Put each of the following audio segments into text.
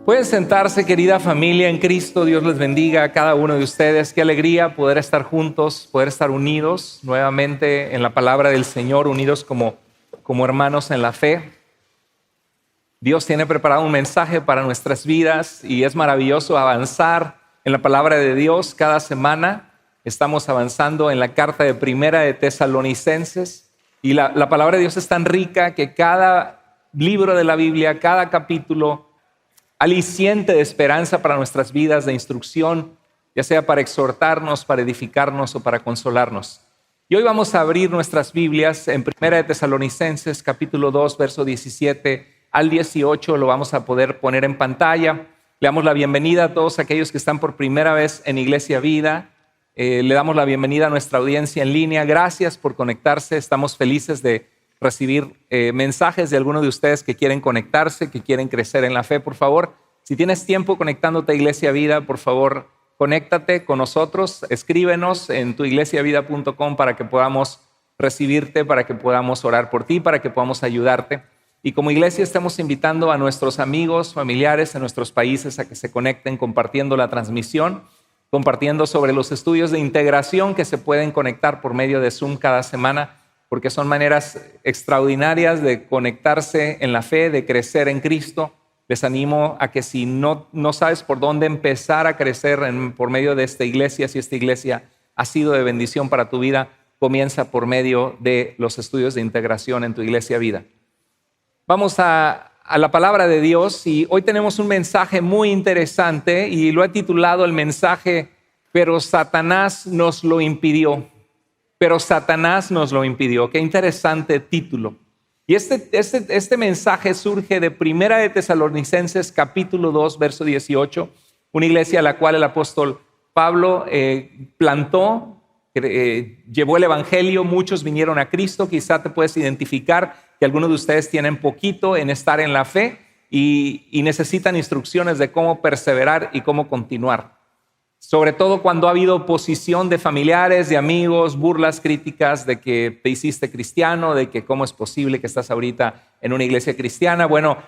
Pueden sentarse, querida familia en Cristo. Dios les bendiga a cada uno de ustedes. Qué alegría poder estar juntos, poder estar unidos nuevamente en la palabra del Señor, unidos como hermanos en la fe. Dios tiene preparado un mensaje para nuestras vidas y es maravilloso avanzar en la palabra de Dios cada semana. Estamos avanzando en la carta de Primera de Tesalonicenses y la palabra de Dios es tan rica que cada libro de la Biblia, cada capítulo, aliciente de esperanza para nuestras vidas, de instrucción, ya sea para exhortarnos, para edificarnos o para consolarnos. Y hoy vamos a abrir nuestras Biblias en Primera de Tesalonicenses, capítulo 2, verso 17 al 18, lo vamos a poder poner en pantalla. Le damos la bienvenida a todos aquellos que están por primera vez en Iglesia Vida. Le damos la bienvenida a nuestra audiencia en línea. Gracias por conectarse. Estamos felices de recibir mensajes de algunos de ustedes que quieren conectarse, que quieren crecer en la fe. Por favor, si tienes tiempo conectándote a Iglesia Vida, por favor, conéctate con nosotros. Escríbenos en tuiglesiavida.com para que podamos recibirte, para que podamos orar por ti, para que podamos ayudarte. Y como iglesia estamos invitando a nuestros amigos, familiares en nuestros países a que se conecten compartiendo la transmisión, compartiendo sobre los estudios de integración que se pueden conectar por medio de Zoom cada semana, porque son maneras extraordinarias de conectarse en la fe, de crecer en Cristo. Les animo a que si no sabes por dónde empezar a crecer por medio de esta iglesia, si esta iglesia ha sido de bendición para tu vida, comienza por medio de los estudios de integración en tu Iglesia Vida. Vamos a la palabra de Dios y hoy tenemos un mensaje muy interesante y lo he titulado el mensaje "Pero Satanás nos lo impidió". Pero Satanás nos lo impidió. Qué interesante título. Y este mensaje surge de Primera de Tesalonicenses capítulo 2, verso 18, una iglesia a la cual el apóstol Pablo plantó, llevó el evangelio, muchos vinieron a Cristo. Quizá te puedes identificar que algunos de ustedes tienen poquito en estar en la fe y necesitan instrucciones de cómo perseverar y cómo continuar. Sobre todo cuando ha habido oposición de familiares, de amigos, burlas, críticas de que te hiciste cristiano, de que cómo es posible que estás ahorita en una iglesia cristiana. Bueno,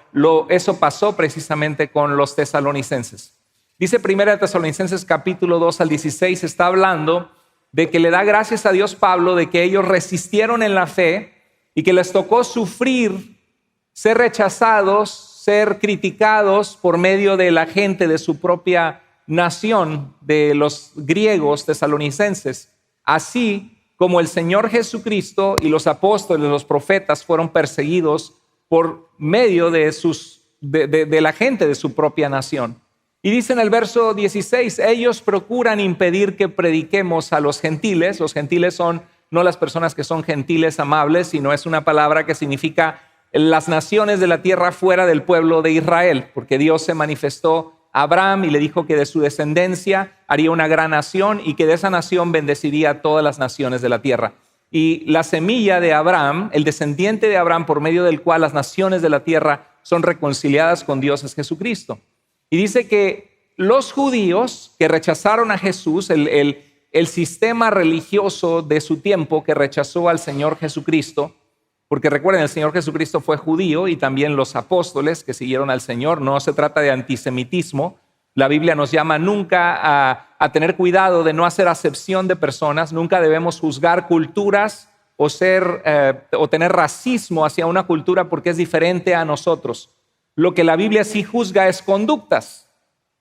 eso pasó precisamente con los tesalonicenses. Dice Primera de Tesalonicenses capítulo 2 al 16, está hablando de que le da gracias a Dios Pablo de que ellos resistieron en la fe y que les tocó sufrir, ser rechazados, ser criticados por medio de la gente de su propia nación, de los griegos tesalonicenses, así como el Señor Jesucristo y los apóstoles, los profetas fueron perseguidos por medio de la gente de su propia nación. Y dice en el verso 16, ellos procuran impedir que prediquemos a los gentiles. Los gentiles son no las personas que son gentiles, amables, sino es una palabra que significa las naciones de la tierra fuera del pueblo de Israel, porque Dios se manifestó a Abraham y le dijo que de su descendencia haría una gran nación y que de esa nación bendeciría a todas las naciones de la tierra. Y la semilla de Abraham, el descendiente de Abraham por medio del cual las naciones de la tierra son reconciliadas con Dios es Jesucristo. Y dice que los judíos que rechazaron a Jesús, el sistema religioso de su tiempo que rechazó al Señor Jesucristo, porque recuerden, el Señor Jesucristo fue judío y también los apóstoles que siguieron al Señor. No se trata de antisemitismo. La Biblia nos llama nunca a tener cuidado de no hacer acepción de personas. Nunca debemos juzgar culturas o tener racismo hacia una cultura porque es diferente a nosotros. Lo que la Biblia sí juzga es conductas.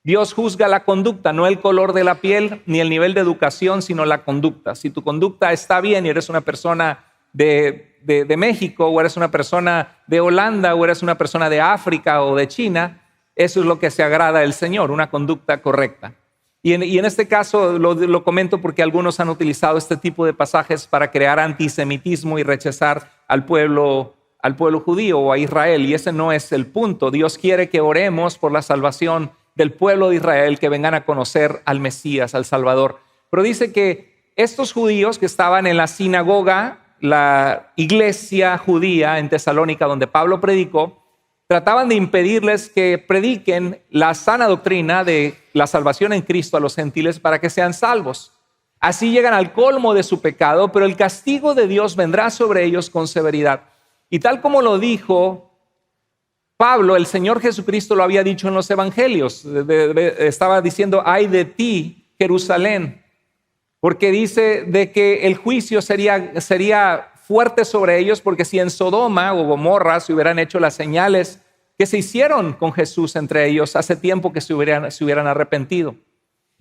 Dios juzga la conducta, no el color de la piel ni el nivel de educación, sino la conducta. Si tu conducta está bien y eres una persona de México, o eres una persona de Holanda, o eres una persona de África o de China, eso es lo que se agrada al Señor, una conducta correcta. Y en este caso lo comento porque algunos han utilizado este tipo de pasajes para crear antisemitismo y rechazar al pueblo judío o a Israel, y ese no es el punto. Dios quiere que oremos por la salvación del pueblo de Israel, que vengan a conocer al Mesías, al Salvador. Pero dice que estos judíos que estaban en la sinagoga, la iglesia judía en Tesalónica donde Pablo predicó, trataban de impedirles que prediquen la sana doctrina de la salvación en Cristo a los gentiles para que sean salvos. Así llegan al colmo de su pecado, pero el castigo de Dios vendrá sobre ellos con severidad. Y tal como lo dijo Pablo, el Señor Jesucristo lo había dicho en los evangelios. Estaba diciendo, ay de ti, Jerusalén, porque dice de que el juicio sería fuerte sobre ellos, porque si en Sodoma o Gomorra se hubieran hecho las señales que se hicieron con Jesús entre ellos, hace tiempo que se hubieran arrepentido.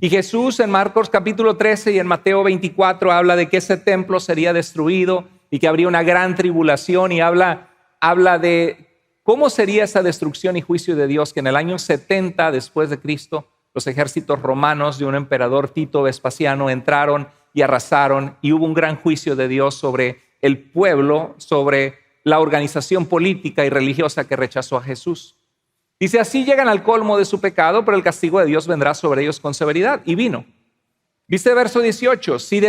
Y Jesús en Marcos capítulo 13 y en Mateo 24 habla de que ese templo sería destruido y que habría una gran tribulación, y habla de cómo sería esa destrucción y juicio de Dios, que en el año 70 después de Cristo, los ejércitos romanos de un emperador Tito Vespasiano entraron y arrasaron, y hubo un gran juicio de Dios sobre el pueblo, sobre la organización política y religiosa que rechazó a Jesús. Dice, así llegan al colmo de su pecado, pero el castigo de Dios vendrá sobre ellos con severidad. Y vino. Dice verso 18, si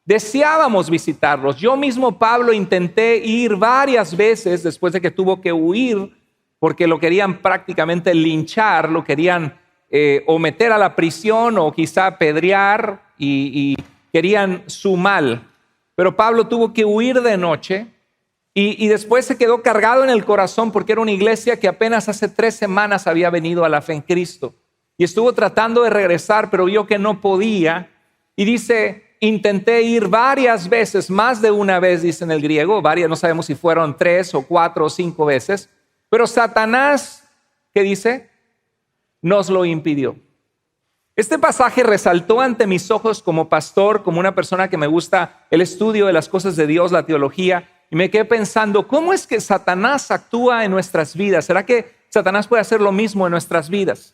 deseábamos visitarlos. Yo mismo, Pablo, intenté ir varias veces después de que tuvo que huir, porque lo querían prácticamente linchar, lo querían o meter a la prisión o quizá apedrear, y querían su mal. Pero Pablo tuvo que huir de noche y después se quedó cargado en el corazón porque era una iglesia que apenas hace 3 semanas había venido a la fe en Cristo. Y estuvo tratando de regresar, pero vio que no podía. Y dice, intenté ir varias veces, más de una vez, dice en el griego, varias, no sabemos si fueron 3 o 4 o 5 veces. Pero Satanás, ¿qué dice? Nos lo impidió. Este pasaje resaltó ante mis ojos como pastor, como una persona que me gusta el estudio de las cosas de Dios, la teología, y me quedé pensando, ¿cómo es que Satanás actúa en nuestras vidas? ¿Será que Satanás puede hacer lo mismo en nuestras vidas?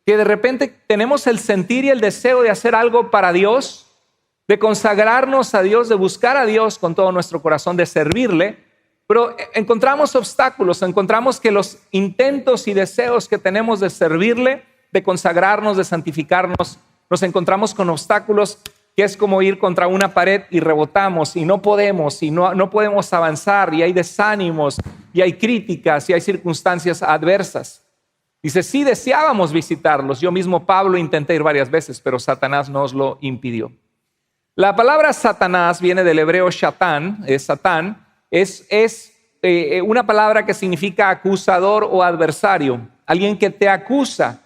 Que de repente tenemos el sentir y el deseo de hacer algo para Dios, de consagrarnos a Dios, de buscar a Dios con todo nuestro corazón, de servirle, pero encontramos obstáculos, encontramos que los intentos y deseos que tenemos de servirle, de consagrarnos, de santificarnos, nos encontramos con obstáculos que es como ir contra una pared y rebotamos y no podemos, y no podemos avanzar, y hay desánimos, y hay críticas, y hay circunstancias adversas. Dice, sí deseábamos visitarlos. Yo mismo, Pablo, intenté ir varias veces, pero Satanás nos lo impidió. La palabra Satanás viene del hebreo Satán, es una palabra que significa acusador o adversario, alguien que te acusa.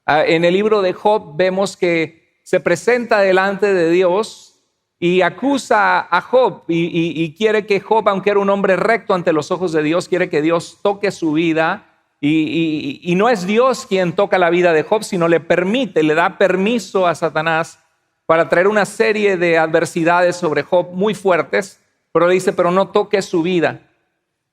En el libro de Job vemos que se presenta delante de Dios y acusa a Job y quiere que Job, aunque era un hombre recto ante los ojos de Dios, quiere que Dios toque su vida y no es Dios quien toca la vida de Job, sino le da permiso a Satanás para traer una serie de adversidades sobre Job muy fuertes, pero le dice, pero no toque su vida.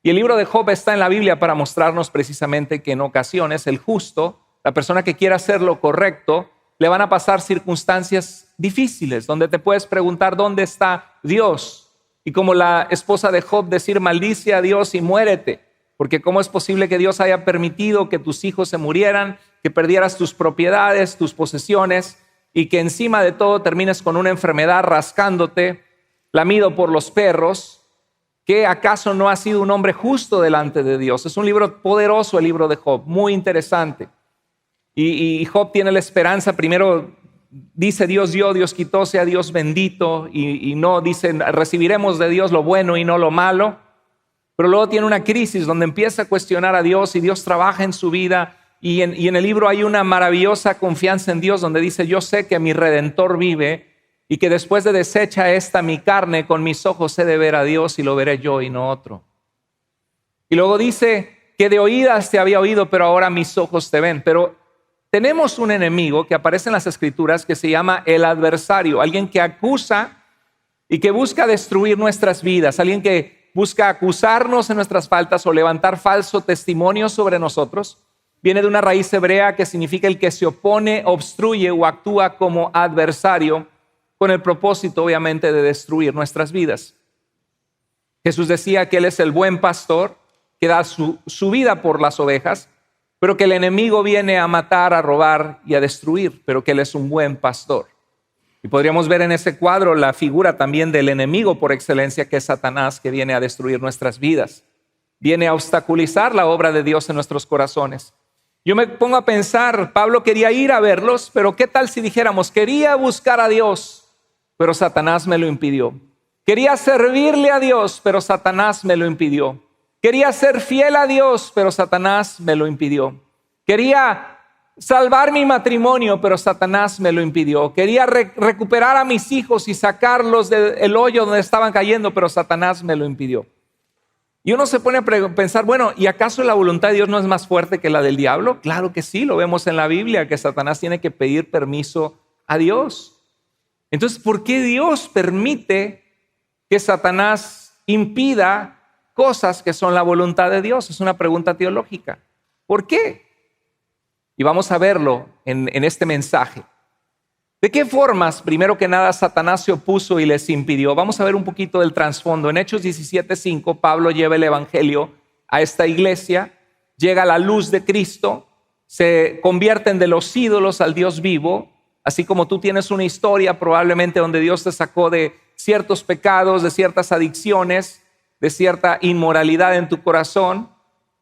Y el libro de Job está en la Biblia para mostrarnos precisamente que en ocasiones el justo, la persona que quiera hacer lo correcto, le van a pasar circunstancias difíciles, donde te puedes preguntar dónde está Dios. Y como la esposa de Job decir, maldice a Dios y muérete, porque cómo es posible que Dios haya permitido que tus hijos se murieran, que perdieras tus propiedades, tus posesiones, y que encima de todo termines con una enfermedad rascándote, lamido por los perros. ¿Que acaso no ha sido un hombre justo delante de Dios? Es un libro poderoso, el libro de Job, muy interesante. Y Job tiene la esperanza, primero dice Dios dio, Dios quitó, sea Dios bendito, y no dicen recibiremos de Dios lo bueno y no lo malo, pero luego tiene una crisis donde empieza a cuestionar a Dios y Dios trabaja en su vida, y en el libro hay una maravillosa confianza en Dios donde dice, yo sé que mi Redentor vive y que después de deshecha esta mi carne, con mis ojos he de ver a Dios y lo veré yo y no otro. Y luego dice que de oídas te había oído, pero ahora mis ojos te ven. Pero tenemos un enemigo que aparece en las Escrituras que se llama el adversario, alguien que acusa y que busca destruir nuestras vidas, alguien que busca acusarnos en nuestras faltas o levantar falso testimonio sobre nosotros. Viene de una raíz hebrea que significa el que se opone, obstruye o actúa como adversario, con el propósito obviamente de destruir nuestras vidas. Jesús decía que Él es el buen pastor, que da su vida por las ovejas, pero que el enemigo viene a matar, a robar y a destruir, pero que Él es un buen pastor. Y podríamos ver en ese cuadro la figura también del enemigo por excelencia, que es Satanás, que viene a destruir nuestras vidas. Viene a obstaculizar la obra de Dios en nuestros corazones. Yo me pongo a pensar, Pablo quería ir a verlos, pero ¿qué tal si dijéramos, quería buscar a Dios, pero Satanás me lo impidió? Quería servirle a Dios, pero Satanás me lo impidió. Quería ser fiel a Dios, pero Satanás me lo impidió. Quería salvar mi matrimonio, pero Satanás me lo impidió. Quería recuperar a mis hijos y sacarlos del hoyo donde estaban cayendo, pero Satanás me lo impidió. Y uno se pone a pensar, bueno, ¿y acaso la voluntad de Dios no es más fuerte que la del diablo? Claro que sí, lo vemos en la Biblia, que Satanás tiene que pedir permiso a Dios. Entonces, ¿por qué Dios permite que Satanás impida cosas que son la voluntad de Dios? Es una pregunta teológica. ¿Por qué? Y vamos a verlo en este mensaje. ¿De qué formas, primero que nada, Satanás se opuso y les impidió? Vamos a ver un poquito del trasfondo. En Hechos 17:5, Pablo lleva el evangelio a esta iglesia, llega la luz de Cristo, se convierten de los ídolos al Dios vivo, así como tú tienes una historia probablemente donde Dios te sacó de ciertos pecados, de ciertas adicciones, de cierta inmoralidad en tu corazón,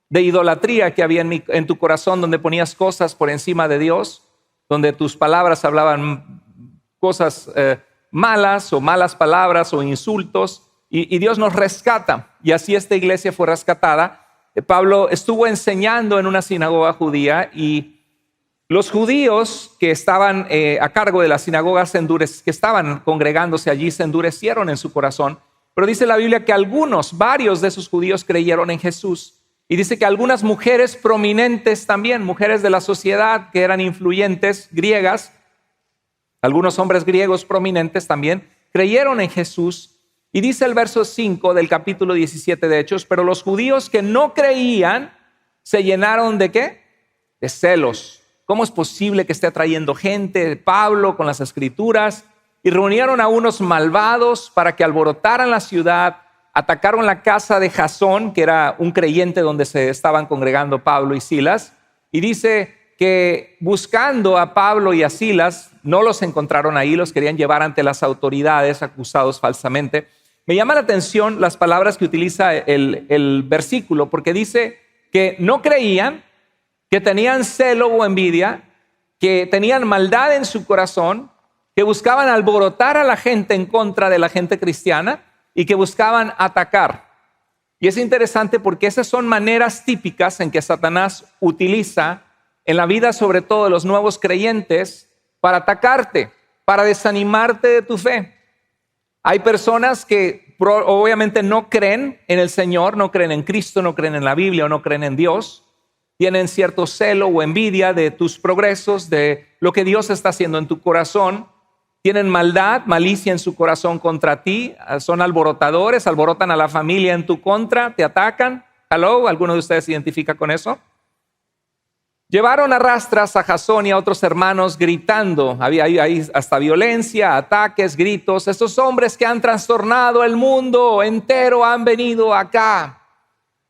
de idolatría que había en tu corazón, donde ponías cosas por encima de Dios, donde tus palabras hablaban cosas malas o malas palabras o insultos, y Dios nos rescata. Y así esta iglesia fue rescatada. Pablo estuvo enseñando en una sinagoga judía y los judíos que estaban a cargo de las sinagogas que estaban congregándose allí se endurecieron en su corazón. Pero dice la Biblia que varios de esos judíos creyeron en Jesús. Y dice que algunas mujeres prominentes también, mujeres de la sociedad que eran influyentes, griegas, algunos hombres griegos prominentes también, creyeron en Jesús. Y dice el verso 5 del capítulo 17 de Hechos, pero los judíos que no creían se llenaron ¿de qué? De celos. ¿Cómo es posible que esté atrayendo gente? Pablo con las escrituras. Y reunieron a unos malvados para que alborotaran la ciudad. Atacaron la casa de Jasón, que era un creyente donde se estaban congregando Pablo y Silas. Y dice que buscando a Pablo y a Silas, no los encontraron ahí, los querían llevar ante las autoridades acusados falsamente. Me llama la atención las palabras que utiliza el versículo, porque dice que no creían, que tenían celo o envidia, que tenían maldad en su corazón, que buscaban alborotar a la gente en contra de la gente cristiana y que buscaban atacar. Y es interesante porque esas son maneras típicas en que Satanás utiliza en la vida, sobre todo de los nuevos creyentes, para atacarte, para desanimarte de tu fe. Hay personas que obviamente no creen en el Señor, no creen en Cristo, no creen en la Biblia o no creen en Dios. Tienen cierto celo o envidia de tus progresos, de lo que Dios está haciendo en tu corazón. Tienen maldad, malicia en su corazón contra ti, son alborotadores, alborotan a la familia en tu contra, te atacan. ¿Hello? ¿Alguno de ustedes se identifica con eso? Llevaron a rastras a Jasón y a otros hermanos gritando. Había ahí hasta violencia, ataques, gritos. Estos hombres que han trastornado el mundo entero han venido acá.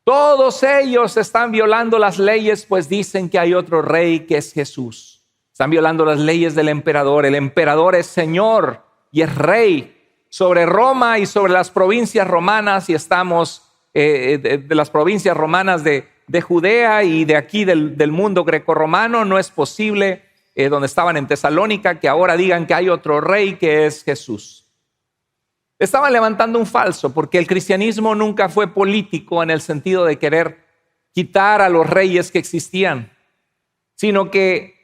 Todos ellos están violando las leyes, pues dicen que hay otro rey que es Jesús. Están violando las leyes del emperador. El emperador es Señor y es Rey sobre Roma y sobre las provincias romanas. Y estamos de las provincias romanas de Judea y de aquí del mundo grecorromano. No es posible, donde estaban en Tesalónica, que ahora digan que hay otro rey que es Jesús. Estaban levantando un falso, porque el cristianismo nunca fue político en el sentido de querer quitar a los reyes que existían, sino que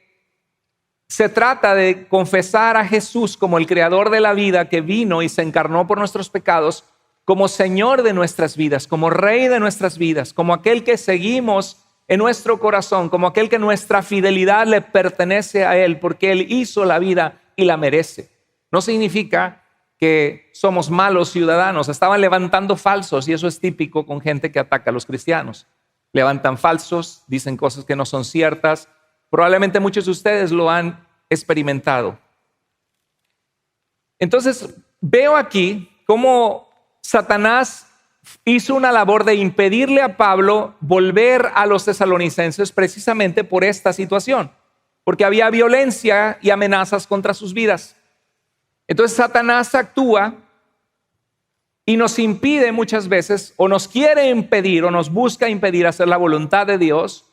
se trata de confesar a Jesús como el creador de la vida, que vino y se encarnó por nuestros pecados, como Señor de nuestras vidas, como Rey de nuestras vidas, como aquel que seguimos en nuestro corazón, como aquel que nuestra fidelidad le pertenece a Él, porque Él hizo la vida y la merece. No significa que somos malos ciudadanos. Estaban levantando falsos, y eso es típico con gente que ataca a los cristianos. Levantan falsos, dicen cosas que no son ciertas. Probablemente muchos de ustedes lo han experimentado. Entonces, veo aquí cómo Satanás hizo una labor de impedirle a Pablo volver a los tesalonicenses precisamente por esta situación, porque había violencia y amenazas contra sus vidas. Entonces, Satanás actúa y nos impide muchas veces, o nos quiere impedir, o nos busca impedir hacer la voluntad de Dios,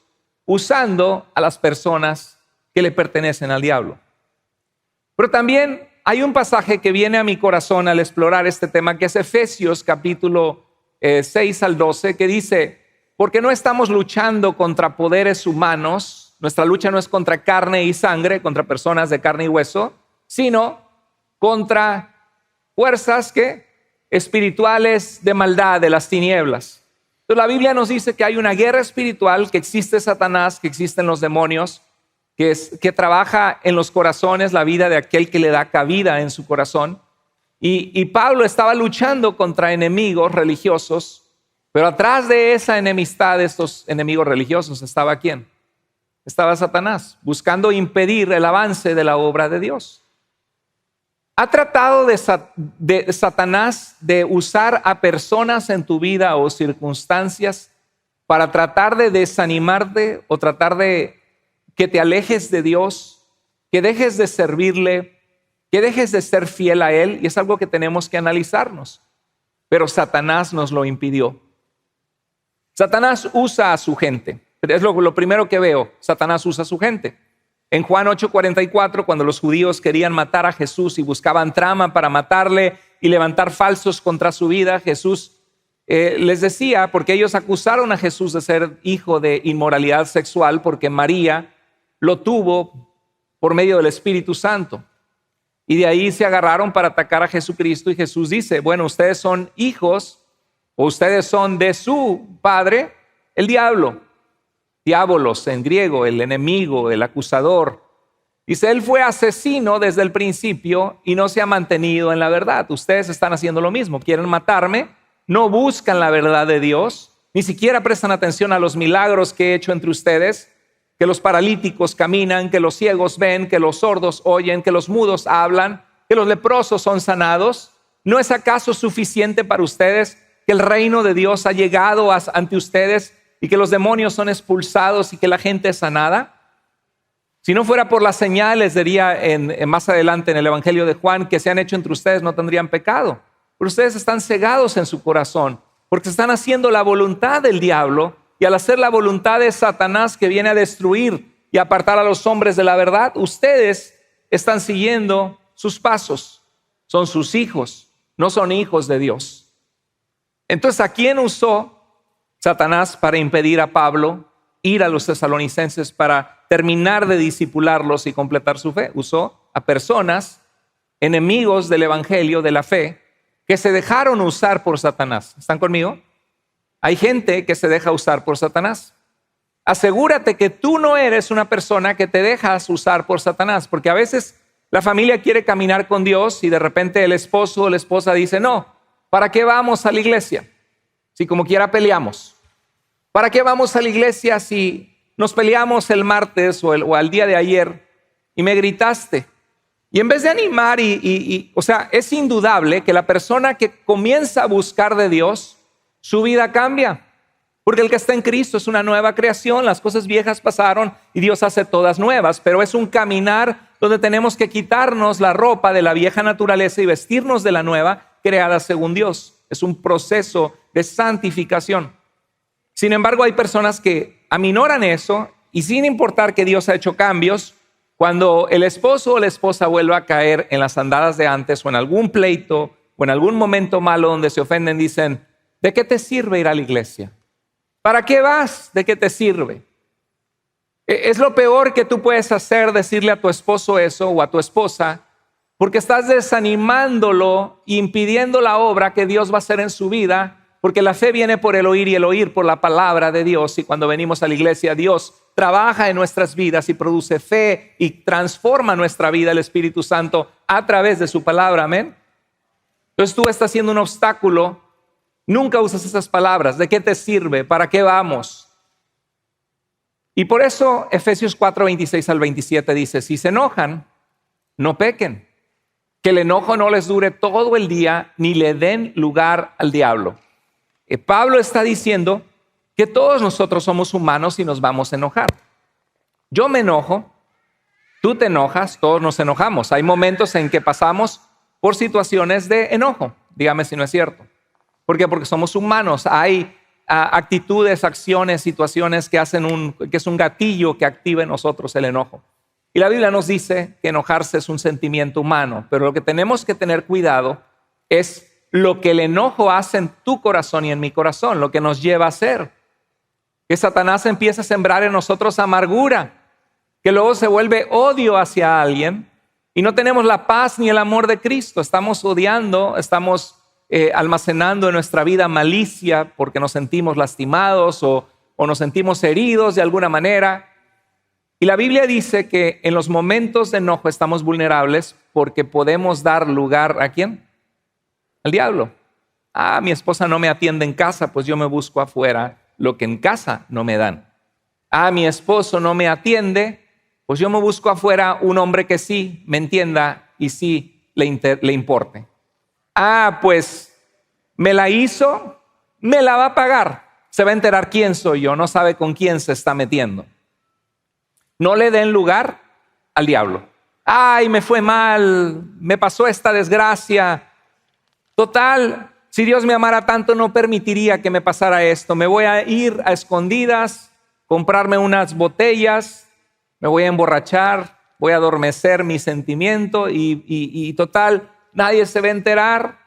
usando a las personas que le pertenecen al diablo. Pero también hay un pasaje que viene a mi corazón al explorar este tema, que es Efesios capítulo 6 al 12, que dice: Porque no estamos luchando contra poderes humanos. Nuestra lucha no es contra carne y sangre, contra personas de carne y hueso, sino contra fuerzas espirituales de maldad, de las tinieblas. Entonces, la Biblia nos dice que hay una guerra espiritual, que existe Satanás, que existen los demonios, que trabaja en los corazones la vida de aquel que le da cabida en su corazón. Y Pablo estaba luchando contra enemigos religiosos, pero atrás de esa enemistad de estos enemigos religiosos estaba ¿quién? Estaba Satanás, buscando impedir el avance de la obra de Dios. ¿Ha tratado de Satanás de usar a personas en tu vida o circunstancias para tratar de desanimarte o tratar de que te alejes de Dios, que dejes de servirle, que dejes de ser fiel a Él? Y es algo que tenemos que analizarnos. Pero Satanás nos lo impidió. Satanás usa a su gente. Es lo primero que veo. Satanás usa a su gente. En Juan 8:44, cuando los judíos querían matar a Jesús y buscaban trama para matarle y levantar falsos contra su vida, Jesús les decía, porque ellos acusaron a Jesús de ser hijo de inmoralidad sexual, porque María lo tuvo por medio del Espíritu Santo. Y de ahí se agarraron para atacar a Jesucristo, y Jesús dice, bueno, ustedes son hijos, o ustedes son de su padre, el diablo. Diabolos en griego, el enemigo, el acusador. Dice, él fue asesino desde el principio y no se ha mantenido en la verdad. Ustedes están haciendo lo mismo, quieren matarme, no buscan la verdad de Dios, ni siquiera prestan atención a los milagros que he hecho entre ustedes, que los paralíticos caminan, que los ciegos ven, que los sordos oyen, que los mudos hablan, que los leprosos son sanados. ¿No es acaso suficiente para ustedes que el reino de Dios ha llegado ante ustedes y que los demonios son expulsados y que la gente es sanada? Si no fuera por las señales, diría más adelante en el Evangelio de Juan, que se han hecho entre ustedes, no tendrían pecado. Pero ustedes están cegados en su corazón, porque están haciendo la voluntad del diablo, y al hacer la voluntad de Satanás, que viene a destruir y apartar a los hombres de la verdad, ustedes están siguiendo sus pasos. Son sus hijos, no son hijos de Dios. Entonces, ¿a quién usó Satanás para impedir a Pablo ir a los tesalonicenses para terminar de discipularlos y completar su fe? Usó a personas, enemigos del evangelio, de la fe, que se dejaron usar por Satanás. ¿Están conmigo? Hay gente que se deja usar por Satanás. Asegúrate que tú no eres una persona que te dejas usar por Satanás, porque a veces la familia quiere caminar con Dios y de repente el esposo o la esposa dice, no, ¿para qué vamos a la iglesia? Si como quiera peleamos. ¿Para qué vamos a la iglesia si nos peleamos el martes o al día de ayer y me gritaste? Y en vez de animar, o sea, es indudable que la persona que comienza a buscar de Dios, su vida cambia. Porque el que está en Cristo es una nueva creación. Las cosas viejas pasaron y Dios hace todas nuevas. Pero es un caminar donde tenemos que quitarnos la ropa de la vieja naturaleza y vestirnos de la nueva creada según Dios. Es un proceso de santificación. Sin embargo, hay personas que aminoran eso y sin importar que Dios ha hecho cambios, cuando el esposo o la esposa vuelva a caer en las andadas de antes o en algún pleito o en algún momento malo donde se ofenden, dicen, ¿de qué te sirve ir a la iglesia? ¿Para qué vas? ¿De qué te sirve? Es lo peor que tú puedes hacer, decirle a tu esposo eso o a tu esposa, porque estás desanimándolo e impidiendo la obra que Dios va a hacer en su vida, porque la fe viene por el oír y el oír por la palabra de Dios. Y cuando venimos a la iglesia, Dios trabaja en nuestras vidas y produce fe y transforma nuestra vida, el Espíritu Santo, a través de su palabra. Amén. Entonces tú estás siendo un obstáculo. Nunca usas esas palabras. ¿De qué te sirve? ¿Para qué vamos? Y por eso Efesios 4:26 al 27 dice, si se enojan, no pequen. Que el enojo no les dure todo el día, ni le den lugar al diablo. Pablo está diciendo que todos nosotros somos humanos y nos vamos a enojar. Yo me enojo, tú te enojas, todos nos enojamos. Hay momentos en que pasamos por situaciones de enojo. Dígame si no es cierto. ¿Por qué? Porque somos humanos. Hay actitudes, acciones, situaciones que es un gatillo que activa en nosotros el enojo. Y la Biblia nos dice que enojarse es un sentimiento humano, pero lo que tenemos que tener cuidado es lo que el enojo hace en tu corazón y en mi corazón, lo que nos lleva a hacer. Que Satanás empieza a sembrar en nosotros amargura, que luego se vuelve odio hacia alguien y no tenemos la paz ni el amor de Cristo. Estamos odiando, estamos almacenando en nuestra vida malicia porque nos sentimos lastimados o nos sentimos heridos de alguna manera. Y la Biblia dice que en los momentos de enojo estamos vulnerables porque podemos dar lugar ¿a quién? Al diablo. Mi esposa no me atiende en casa, pues yo me busco afuera lo que en casa no me dan. Mi esposo no me atiende, pues yo me busco afuera un hombre que sí me entienda y sí le importe. Pues me la hizo, me la va a pagar. Se va a enterar quién soy yo, no sabe con quién se está metiendo. No le den lugar al diablo. Me fue mal, me pasó esta desgracia. Total, si Dios me amara tanto no permitiría que me pasara esto. Me voy a ir a escondidas, comprarme unas botellas, me voy a emborrachar, voy a adormecer mi sentimiento y total, nadie se va a enterar.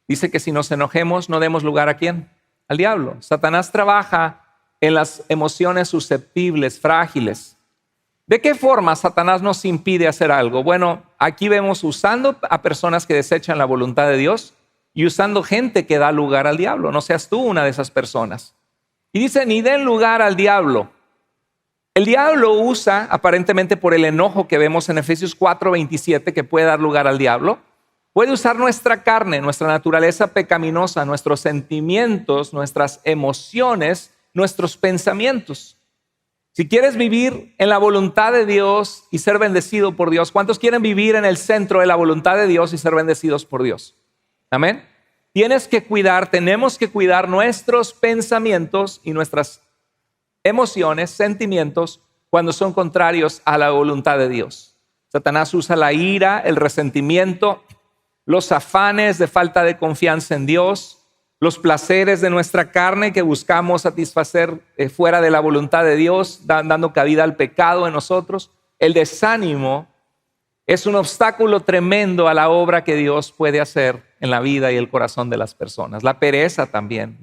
Dice que si nos enojemos no demos lugar ¿a quién? Al diablo. Satanás trabaja en las emociones susceptibles, frágiles. ¿De qué forma Satanás nos impide hacer algo? Bueno, aquí vemos usando a personas que desechan la voluntad de Dios y usando gente que da lugar al diablo. No seas tú una de esas personas. Y dice, ni den lugar al diablo. El diablo usa, aparentemente por el enojo que vemos en Efesios 4:27, que puede dar lugar al diablo, puede usar nuestra carne, nuestra naturaleza pecaminosa, nuestros sentimientos, nuestras emociones, nuestros pensamientos. Si quieres vivir en la voluntad de Dios y ser bendecido por Dios, ¿cuántos quieren vivir en el centro de la voluntad de Dios y ser bendecidos por Dios? Amén. Tenemos que cuidar nuestros pensamientos y nuestras emociones, sentimientos, cuando son contrarios a la voluntad de Dios. Satanás usa la ira, el resentimiento, los afanes de falta de confianza en Dios, los placeres de nuestra carne que buscamos satisfacer fuera de la voluntad de Dios, dando cabida al pecado en nosotros. El desánimo es un obstáculo tremendo a la obra que Dios puede hacer en la vida y el corazón de las personas. La pereza también,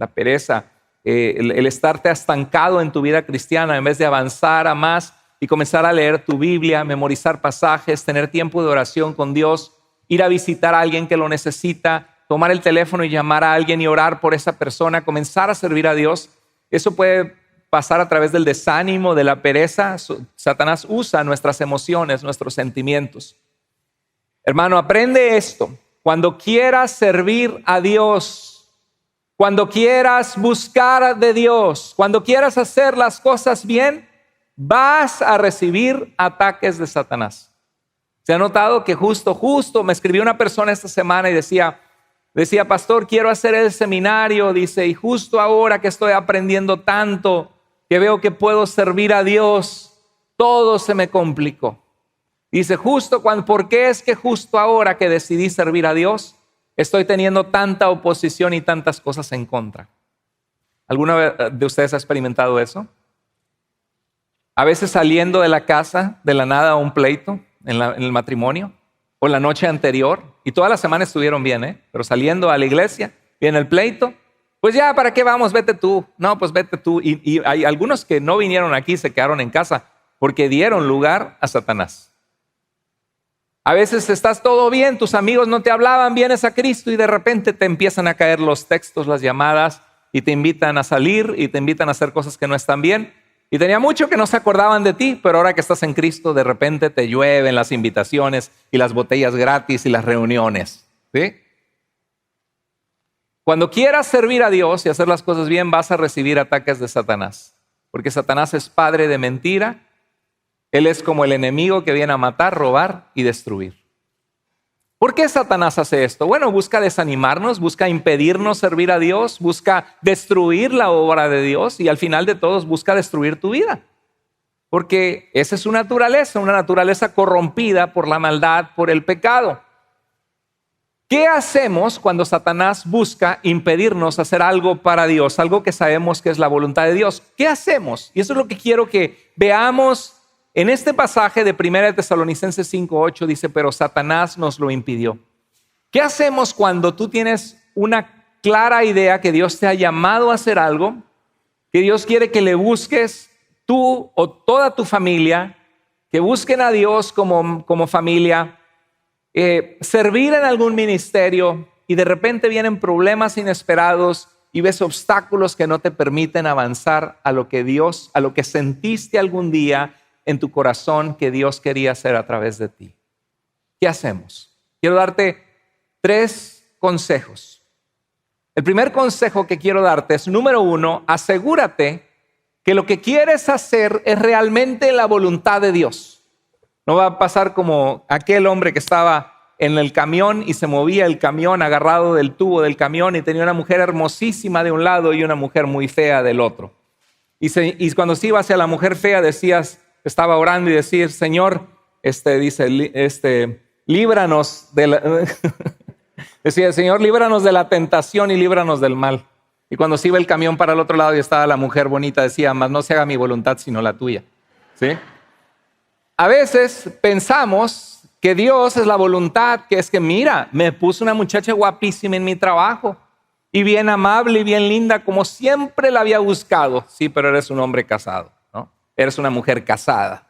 el estarte estancado en tu vida cristiana en vez de avanzar a más y comenzar a leer tu Biblia, memorizar pasajes, tener tiempo de oración con Dios, ir a visitar a alguien que lo necesita, tomar el teléfono y llamar a alguien y orar por esa persona, comenzar a servir a Dios. Eso puede pasar a través del desánimo, de la pereza. Satanás usa nuestras emociones, nuestros sentimientos. Hermano, aprende esto. Cuando quieras servir a Dios, cuando quieras buscar de Dios, cuando quieras hacer las cosas bien, vas a recibir ataques de Satanás. ¿Se ha notado que justo me escribió una persona esta semana y decía, pastor, quiero hacer el seminario, dice, y justo ahora que estoy aprendiendo tanto, que veo que puedo servir a Dios, todo se me complicó. Dice, ¿por qué es que justo ahora que decidí servir a Dios, estoy teniendo tanta oposición y tantas cosas en contra? ¿Alguna vez de ustedes ha experimentado eso? A veces saliendo de la casa, de la nada a un pleito en el matrimonio, o la noche anterior, y toda la semana estuvieron bien, pero saliendo a la iglesia, viene el pleito, pues ya, ¿para qué vamos? Vete tú. No, pues vete tú. Y hay algunos que no vinieron aquí, se quedaron en casa, porque dieron lugar a Satanás. A veces estás todo bien, tus amigos no te hablaban, vienes a Cristo y de repente te empiezan a caer los textos, las llamadas, y te invitan a salir, y te invitan a hacer cosas que no están bien. Y tenía mucho que no se acordaban de ti, pero ahora que estás en Cristo, de repente te llueven las invitaciones y las botellas gratis y las reuniones. ¿Sí? Cuando quieras servir a Dios y hacer las cosas bien, vas a recibir ataques de Satanás. Porque Satanás es padre de mentira. Él es como el enemigo que viene a matar, robar y destruir. ¿Por qué Satanás hace esto? Bueno, busca desanimarnos, busca impedirnos servir a Dios, busca destruir la obra de Dios y al final de todos busca destruir tu vida. Porque esa es su naturaleza, una naturaleza corrompida por la maldad, por el pecado. ¿Qué hacemos cuando Satanás busca impedirnos hacer algo para Dios? Algo que sabemos que es la voluntad de Dios. ¿Qué hacemos? Y eso es lo que quiero que veamos. En este pasaje de 1 Tesalonicenses 5:8 dice, pero Satanás nos lo impidió. ¿Qué hacemos cuando tú tienes una clara idea que Dios te ha llamado a hacer algo, que Dios quiere que le busques tú o toda tu familia, que busquen a Dios como familia, servir en algún ministerio y de repente vienen problemas inesperados y ves obstáculos que no te permiten avanzar a lo que sentiste algún día en tu corazón que Dios quería hacer a través de ti. ¿Qué hacemos? Quiero darte 3 consejos. El primer consejo que quiero darte es, número 1, asegúrate que lo que quieres hacer es realmente la voluntad de Dios. No va a pasar como aquel hombre que estaba en el camión y se movía el camión agarrado del tubo del camión y tenía una mujer hermosísima de un lado y una mujer muy fea del otro. Y cuando se iba hacia la mujer fea estaba orando y decía, Señor, líbranos de la... decía, Señor, líbranos de la tentación y líbranos del mal. Y cuando se iba el camión para el otro lado y estaba la mujer bonita, decía, mas no se haga mi voluntad sino la tuya. ¿Sí? A veces pensamos que Dios es la voluntad, que es que mira, me puso una muchacha guapísima en mi trabajo y bien amable y bien linda, como siempre la había buscado. Sí, pero eres un hombre casado, ¿no? Eres una mujer casada.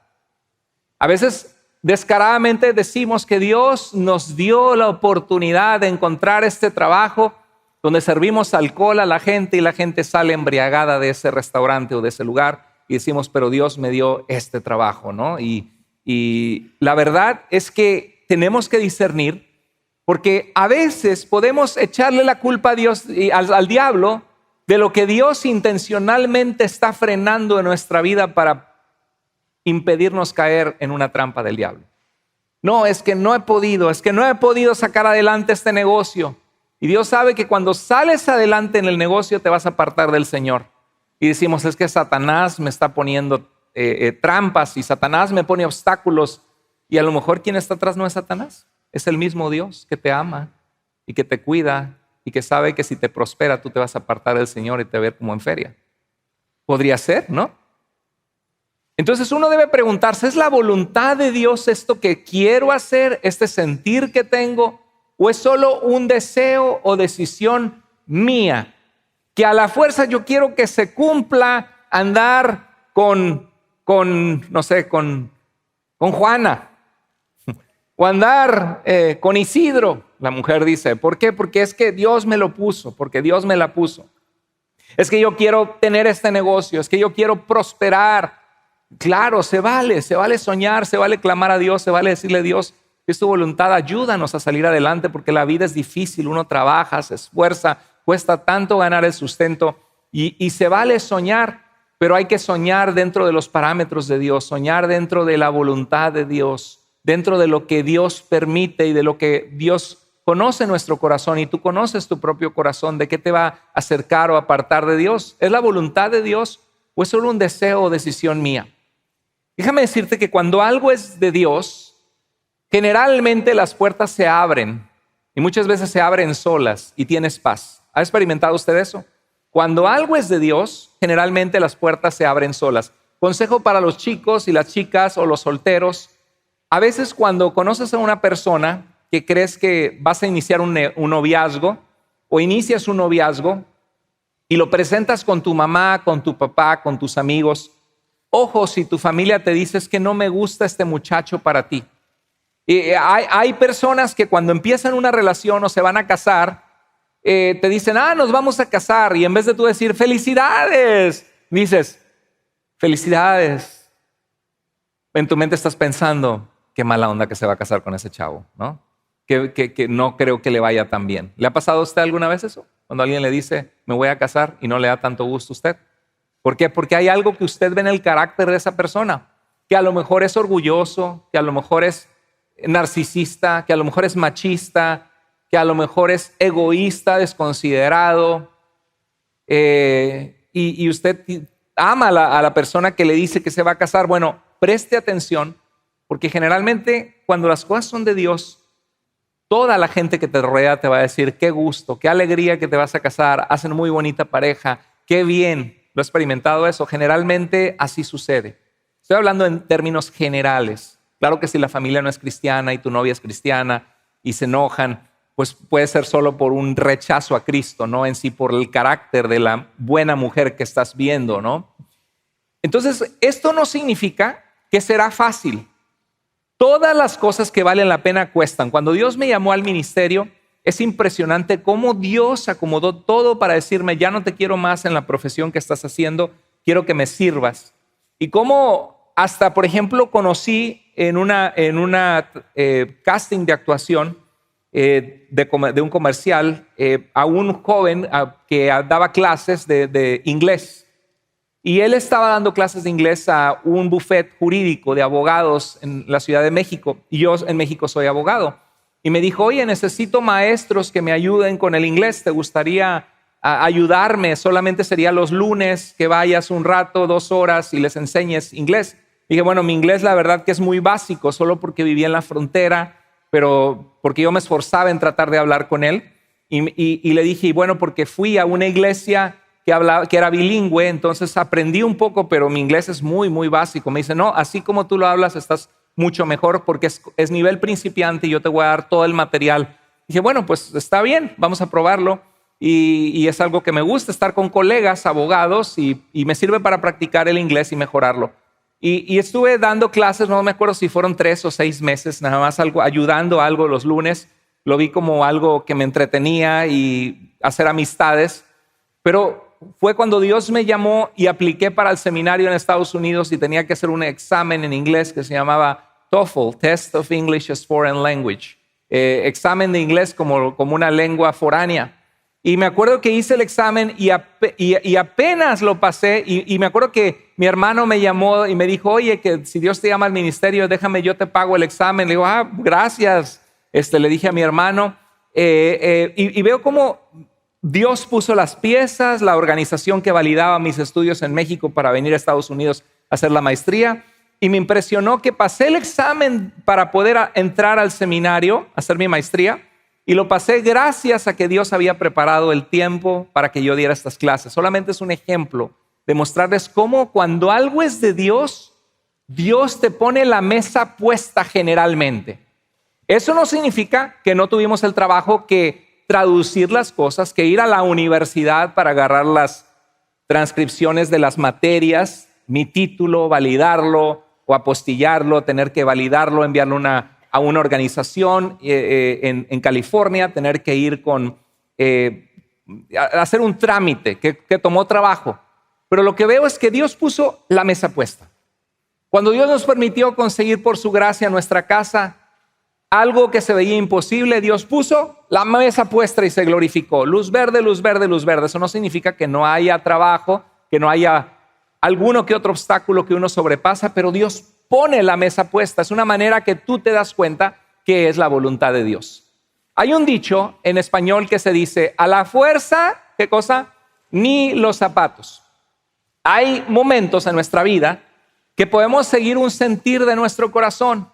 A veces descaradamente decimos que Dios nos dio la oportunidad de encontrar este trabajo donde servimos alcohol a la gente y la gente sale embriagada de ese restaurante o de ese lugar y decimos, pero Dios me dio este trabajo, ¿no? Y la verdad es que tenemos que discernir, porque a veces podemos echarle la culpa a Dios y al diablo de lo que Dios intencionalmente está frenando en nuestra vida para impedirnos caer en una trampa del diablo. No, es que no he podido sacar adelante este negocio. Y Dios sabe que cuando sales adelante en el negocio te vas a apartar del Señor. Y decimos, es que Satanás me está poniendo trampas y Satanás me pone obstáculos. Y a lo mejor quien está atrás no es Satanás, es el mismo Dios que te ama y que te cuida y que sabe que si te prospera tú te vas a apartar del Señor y te va a ver como en feria. Podría ser, ¿no? Entonces uno debe preguntarse, ¿es la voluntad de Dios esto que quiero hacer, este sentir que tengo? ¿O es solo un deseo o decisión mía? Que a la fuerza yo quiero que se cumpla andar con Juana. O andar con Isidro, la mujer dice. ¿Por qué? Porque es que Dios me lo puso, porque Dios me la puso. Es que yo quiero tener este negocio, es que yo quiero prosperar. Claro, se vale soñar, se vale clamar a Dios, se vale decirle a Dios, que es tu voluntad, ayúdanos a salir adelante porque la vida es difícil, uno trabaja, se esfuerza, cuesta tanto ganar el sustento y se vale soñar, pero hay que soñar dentro de los parámetros de Dios, soñar dentro de la voluntad de Dios, dentro de lo que Dios permite y de lo que Dios conoce nuestro corazón y tú conoces tu propio corazón, de qué te va a acercar o apartar de Dios. ¿Es la voluntad de Dios o es solo un deseo o decisión mía? Déjame decirte que cuando algo es de Dios, generalmente las puertas se abren y muchas veces se abren solas y tienes paz. ¿Ha experimentado usted eso? Cuando algo es de Dios, generalmente las puertas se abren solas. Consejo para los chicos y las chicas o los solteros. A veces cuando conoces a una persona que crees que vas a iniciar un noviazgo o inicias un noviazgo y lo presentas con tu mamá, con tu papá, con tus amigos, ojo si tu familia te dice es que no me gusta este muchacho para ti. Y hay personas que cuando empiezan una relación o se van a casar, te dicen, nos vamos a casar. Y en vez de tú decir, felicidades, dices, felicidades. En tu mente estás pensando, qué mala onda que se va a casar con ese chavo, ¿no? Que no creo que le vaya tan bien. ¿Le ha pasado a usted alguna vez eso? Cuando alguien le dice, me voy a casar y no le da tanto gusto a usted. ¿Por qué? Porque hay algo que usted ve en el carácter de esa persona, que a lo mejor es orgulloso, que a lo mejor es narcisista, que a lo mejor es machista, que a lo mejor es egoísta, desconsiderado, y usted ama a la persona que le dice que se va a casar. Bueno, preste atención, porque generalmente cuando las cosas son de Dios, toda la gente que te rodea te va a decir, qué gusto, qué alegría que te vas a casar, hacen muy bonita pareja, qué bien. ¿Lo he experimentado eso? Generalmente así sucede. Estoy hablando en términos generales. Claro que si la familia no es cristiana y tu novia es cristiana y se enojan, pues puede ser solo por un rechazo a Cristo, no en sí por el carácter de la buena mujer que estás viendo, ¿no? Entonces, esto no significa que será fácil. Todas las cosas que valen la pena cuestan. Cuando Dios me llamó al ministerio, es impresionante cómo Dios acomodó todo para decirme, ya no te quiero más en la profesión que estás haciendo, quiero que me sirvas. Y cómo hasta, por ejemplo, conocí en una casting de actuación de un comercial a un joven que daba clases de inglés. Y él estaba dando clases de inglés a un bufete jurídico de abogados en la Ciudad de México. Y yo en México soy abogado. Y me dijo, oye, necesito maestros que me ayuden con el inglés. ¿Te gustaría ayudarme? Solamente sería los lunes que vayas un rato, 2 horas y les enseñes inglés. Y dije, bueno, mi inglés la verdad que es muy básico, solo porque vivía en la frontera, pero porque yo me esforzaba en tratar de hablar con él. Y le dije, y bueno, porque fui a una iglesia que era bilingüe, entonces aprendí un poco, pero mi inglés es muy, muy básico. Me dice, no, así como tú lo hablas, estás mucho mejor porque es nivel principiante y yo te voy a dar todo el material. Dije, bueno, pues está bien, vamos a probarlo. Y es algo que me gusta, estar con colegas, abogados, y me sirve para practicar el inglés y mejorarlo. Y estuve dando clases, no me acuerdo si fueron 3 o 6 meses, nada más ayudando algo los lunes. Lo vi como algo que me entretenía y hacer amistades. Pero fue cuando Dios me llamó y apliqué para el seminario en Estados Unidos y tenía que hacer un examen en inglés que se llamaba TOEFL, Test of English as Foreign Language, examen de inglés como una lengua foránea. Y me acuerdo que hice el examen y apenas lo pasé y me acuerdo que mi hermano me llamó y me dijo, oye, que si Dios te llama al ministerio, déjame, yo te pago el examen. Le digo, gracias. Le dije a mi hermano y veo cómo Dios puso las piezas, la organización que validaba mis estudios en México para venir a Estados Unidos a hacer la maestría. Y me impresionó que pasé el examen para poder entrar al seminario, a hacer mi maestría. Y lo pasé gracias a que Dios había preparado el tiempo para que yo diera estas clases. Solamente es un ejemplo de mostrarles cómo cuando algo es de Dios, Dios te pone la mesa puesta generalmente. Eso no significa que no tuvimos el trabajo que traducir las cosas, que ir a la universidad para agarrar las transcripciones de las materias, mi título, validarlo o apostillarlo, tener que validarlo, enviarlo a una organización en California, tener que ir a hacer un trámite que tomó trabajo. Pero lo que veo es que Dios puso la mesa puesta. Cuando Dios nos permitió conseguir por su gracia nuestra casa, algo que se veía imposible, Dios puso la mesa puesta y se glorificó. Luz verde, luz verde, luz verde. Eso no significa que no haya trabajo, que no haya alguno que otro obstáculo que uno sobrepasa, pero Dios pone la mesa puesta. Es una manera que tú te das cuenta que es la voluntad de Dios. Hay un dicho en español que se dice, a la fuerza, ¿qué cosa? Ni los zapatos. Hay momentos en nuestra vida que podemos seguir un sentir de nuestro corazón.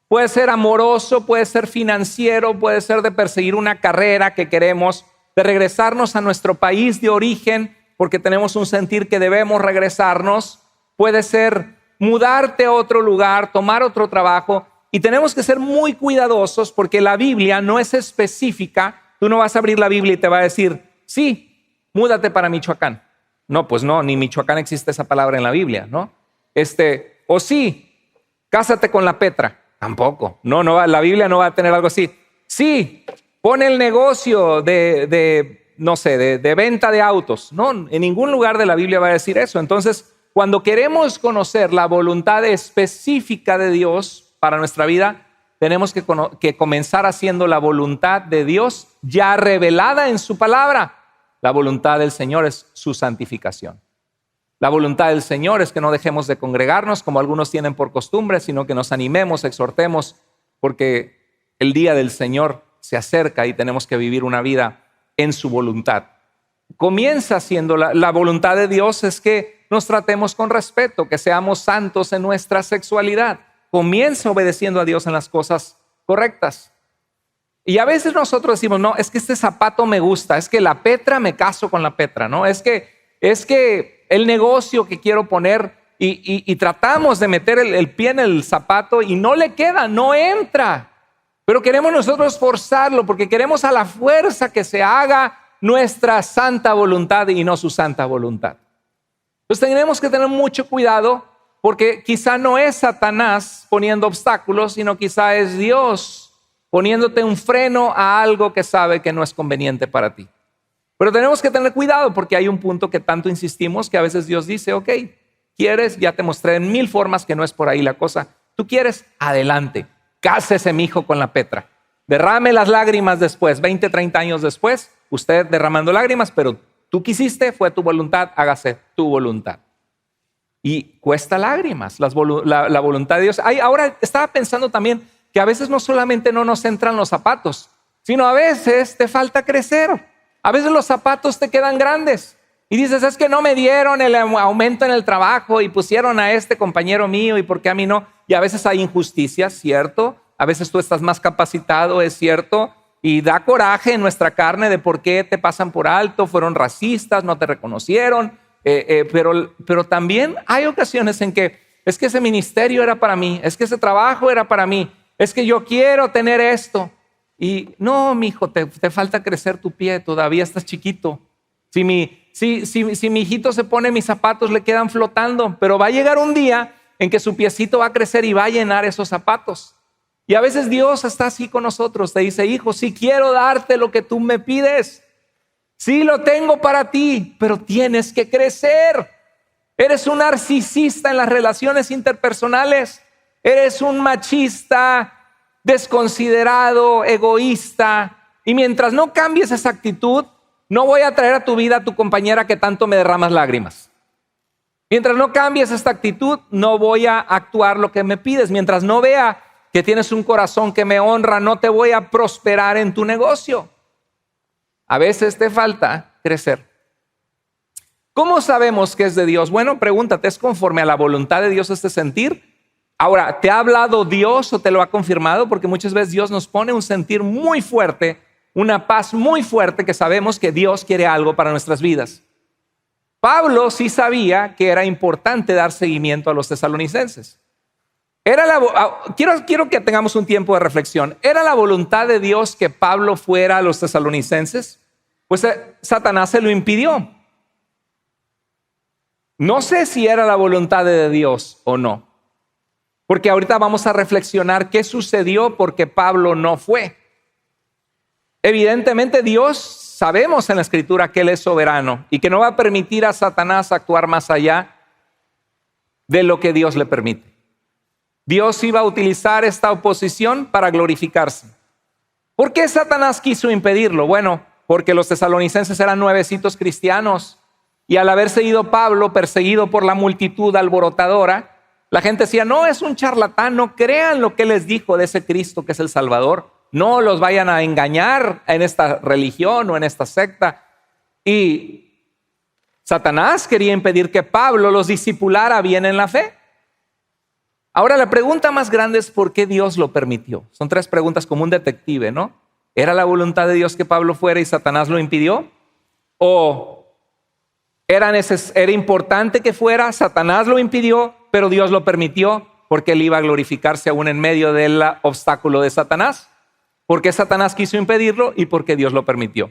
Puede ser amoroso, puede ser financiero, puede ser de perseguir una carrera que queremos, de regresarnos a nuestro país de origen porque tenemos un sentir que debemos regresarnos. Puede ser mudarte a otro lugar, tomar otro trabajo. Y tenemos que ser muy cuidadosos porque la Biblia no es específica. Tú no vas a abrir la Biblia y te va a decir, sí, múdate para Michoacán. No, pues no, ni Michoacán existe esa palabra en la Biblia, ¿no? O sí, cásate con la Petra. Tampoco. No, la Biblia no va a tener algo así. Sí, pon el negocio de venta de autos. No, en ningún lugar de la Biblia va a decir eso. Entonces, cuando queremos conocer la voluntad específica de Dios para nuestra vida, tenemos que comenzar haciendo la voluntad de Dios ya revelada en su palabra. La voluntad del Señor es su santificación. La voluntad del Señor es que no dejemos de congregarnos como algunos tienen por costumbre, sino que nos animemos, exhortemos, porque el día del Señor se acerca y tenemos que vivir una vida en su voluntad. Comienza siendo la voluntad de Dios es que nos tratemos con respeto, que seamos santos en nuestra sexualidad. Comienza obedeciendo a Dios en las cosas correctas. Y a veces nosotros decimos, no, es que este zapato me gusta, es que la Petra, me caso con la Petra, ¿no? Es que el negocio que quiero poner y tratamos de meter el pie en el zapato y no le queda, no entra. Pero queremos nosotros forzarlo porque queremos a la fuerza que se haga nuestra santa voluntad y no su santa voluntad. Entonces tenemos que tener mucho cuidado porque quizá no es Satanás poniendo obstáculos, sino quizá es Dios poniéndote un freno a algo que sabe que no es conveniente para ti. Pero tenemos que tener cuidado porque hay un punto que tanto insistimos que a veces Dios dice, ok, ¿quieres? Ya te mostré en 1000 formas que no es por ahí la cosa. ¿Tú quieres? Adelante. Cásese mi hijo con la Petra. Derrame las lágrimas después, 20, 30 años después, usted derramando lágrimas, pero tú quisiste, fue tu voluntad, hágase tu voluntad. Y cuesta lágrimas, la voluntad de Dios. Ahora estaba pensando también que a veces no solamente no nos entran los zapatos, sino a veces te falta crecer. A veces los zapatos te quedan grandes. Y dices, es que no me dieron el aumento en el trabajo y pusieron a este compañero mío y por qué a mí no. Y a veces hay injusticias, ¿cierto? A veces tú estás más capacitado, es cierto. Y da coraje en nuestra carne de por qué te pasan por alto, fueron racistas, no te reconocieron. Pero también hay ocasiones en que es que ese ministerio era para mí, es que ese trabajo era para mí, es que yo quiero tener esto. Y no, mijo, te falta crecer tu pie, todavía estás chiquito. Si mi hijito se pone mis zapatos, le quedan flotando, pero va a llegar un día en que su piecito va a crecer y va a llenar esos zapatos. Y a veces Dios está así con nosotros, te dice, hijo, sí quiero darte lo que tú me pides, sí lo tengo para ti, pero tienes que crecer. Eres un narcisista en las relaciones interpersonales, eres un machista, desconsiderado, egoísta, y mientras no cambies esa actitud, no voy a traer a tu vida a tu compañera que tanto me derramas lágrimas. Mientras no cambies esta actitud, no voy a actuar lo que me pides. Mientras no vea que tienes un corazón que me honra, no te voy a prosperar en tu negocio. A veces te falta crecer. ¿Cómo sabemos que es de Dios? Bueno, pregúntate, ¿es conforme a la voluntad de Dios este sentir? Ahora, ¿te ha hablado Dios o te lo ha confirmado? Porque muchas veces Dios nos pone un sentir muy fuerte, una paz muy fuerte que sabemos que Dios quiere algo para nuestras vidas. Pablo sí sabía que era importante dar seguimiento a los tesalonicenses. Quiero que tengamos un tiempo de reflexión. ¿Era la voluntad de Dios que Pablo fuera a los tesalonicenses? Pues Satanás se lo impidió. No sé si era la voluntad de Dios o no. Porque ahorita vamos a reflexionar qué sucedió porque Pablo no fue. Evidentemente Dios, sabemos en la Escritura que Él es soberano y que no va a permitir a Satanás actuar más allá de lo que Dios le permite. Dios iba a utilizar esta oposición para glorificarse. ¿Por qué Satanás quiso impedirlo? Bueno, porque los tesalonicenses eran nuevecitos cristianos y al haberse ido Pablo perseguido por la multitud alborotadora, la gente decía, no, es un charlatán, no crean lo que les dijo de ese Cristo que es el Salvador. No los vayan a engañar en esta religión o en esta secta. Y Satanás quería impedir que Pablo los discipulara bien en la fe. Ahora la pregunta más grande es ¿por qué Dios lo permitió? Son 3 preguntas como un detective, ¿no? ¿Era la voluntad de Dios que Pablo fuera y Satanás lo impidió? ¿O era importante que fuera, Satanás lo impidió, pero Dios lo permitió porque Él iba a glorificarse aún en medio del obstáculo de Satanás? Porque Satanás quiso impedirlo y porque Dios lo permitió.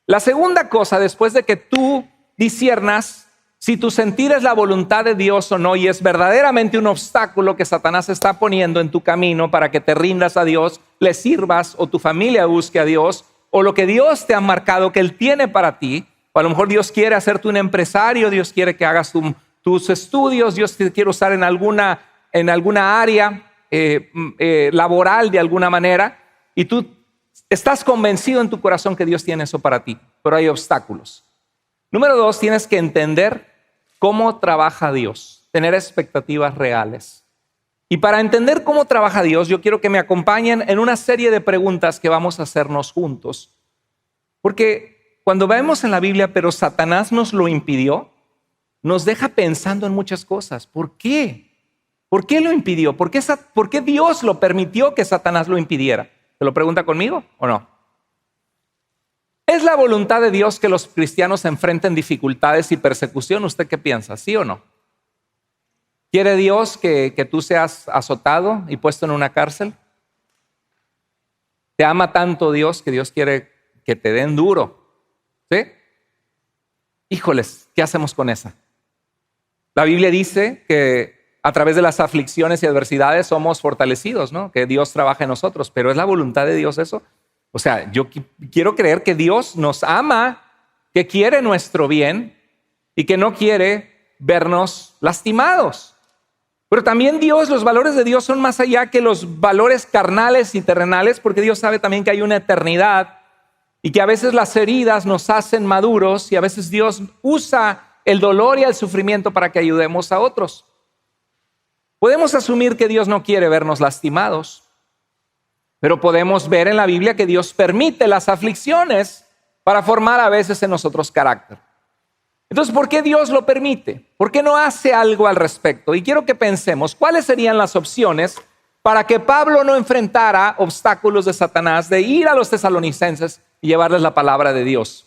La segunda cosa, después de que tú disciernas si tu sentir es la voluntad de Dios o no, y es verdaderamente un obstáculo que Satanás está poniendo en tu camino para que te rindas a Dios, le sirvas o tu familia busque a Dios, o lo que Dios te ha marcado que Él tiene para ti, o a lo mejor Dios quiere hacerte un empresario, Dios quiere que hagas tus estudios, Dios te quiere usar en alguna área laboral de alguna manera, y tú estás convencido en tu corazón que Dios tiene eso para ti, pero hay obstáculos. Número 2, tienes que entender cómo trabaja Dios, tener expectativas reales. Y para entender cómo trabaja Dios, yo quiero que me acompañen en una serie de preguntas que vamos a hacernos juntos. Porque cuando vemos en la Biblia, pero Satanás nos lo impidió, nos deja pensando en muchas cosas. ¿Por qué? ¿Por qué lo impidió? ¿Por qué Dios lo permitió que Satanás lo impidiera? ¿Se lo pregunta conmigo o no? ¿Es la voluntad de Dios que los cristianos enfrenten dificultades y persecución? ¿Usted qué piensa? ¿Sí o no? ¿Quiere Dios que tú seas azotado y puesto en una cárcel? Te ama tanto Dios que Dios quiere que te den duro. ¿Sí? Híjoles, ¿qué hacemos con esa? La Biblia dice que a través de las aflicciones y adversidades somos fortalecidos, ¿no? Que Dios trabaja en nosotros, pero ¿es la voluntad de Dios eso? O sea, yo quiero creer que Dios nos ama, que quiere nuestro bien y que no quiere vernos lastimados. Pero también Dios, los valores de Dios son más allá que los valores carnales y terrenales, porque Dios sabe también que hay una eternidad y que a veces las heridas nos hacen maduros y a veces Dios usa el dolor y el sufrimiento para que ayudemos a otros. Podemos asumir que Dios no quiere vernos lastimados, pero podemos ver en la Biblia que Dios permite las aflicciones para formar a veces en nosotros carácter. Entonces, ¿por qué Dios lo permite? ¿Por qué no hace algo al respecto? Y quiero que pensemos, ¿cuáles serían las opciones para que Pablo no enfrentara obstáculos de Satanás de ir a los tesalonicenses y llevarles la palabra de Dios?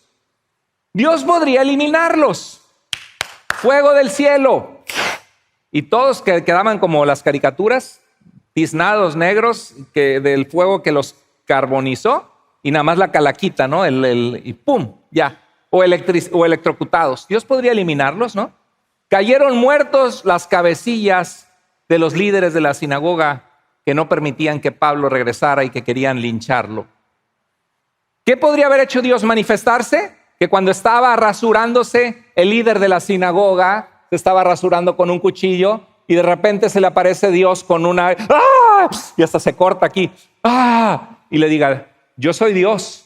Dios podría eliminarlos. Fuego del cielo. Y todos que quedaban como las caricaturas, tiznados negros del fuego que los carbonizó y nada más la calaquita, ¿no? Y ¡pum! Ya. O electrocutados. Dios podría eliminarlos, ¿no? Cayeron muertos las cabecillas de los líderes de la sinagoga que no permitían que Pablo regresara y que querían lincharlo. ¿Qué podría haber hecho Dios? Manifestarse, que cuando estaba rasurándose el líder de la sinagoga se estaba rasurando con un cuchillo y de repente se le aparece Dios con una ¡ah! Y hasta se corta aquí ¡ah! Y le diga, yo soy Dios.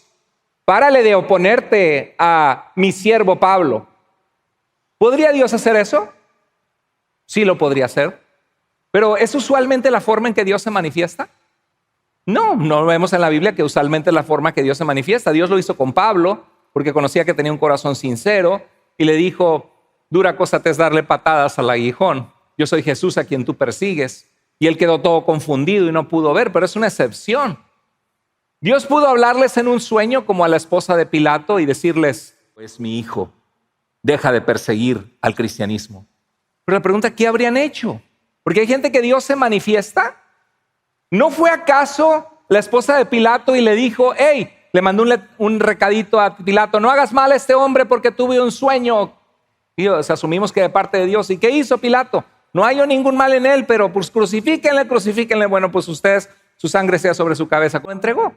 Párale de oponerte a mi siervo Pablo. ¿Podría Dios hacer eso? Sí lo podría hacer. ¿Pero es usualmente la forma en que Dios se manifiesta? No vemos en la Biblia que usualmente es la forma que Dios se manifiesta. Dios lo hizo con Pablo porque conocía que tenía un corazón sincero y le dijo, dura cosa te es darle patadas al aguijón. Yo soy Jesús a quien tú persigues. Y él quedó todo confundido y no pudo ver, pero es una excepción. Dios pudo hablarles en un sueño como a la esposa de Pilato y decirles, pues mi hijo, deja de perseguir al cristianismo. Pero la pregunta, ¿qué habrían hecho? Porque hay gente que Dios se manifiesta. ¿No fue acaso la esposa de Pilato y le dijo, hey, le mandó un recadito a Pilato, no hagas mal a este hombre porque tuve un sueño? Y asumimos que de parte de Dios. ¿Y qué hizo Pilato? No hay ningún mal en él, pero pues crucifíquenle. Bueno, pues ustedes, su sangre sea sobre su cabeza. Lo entregó.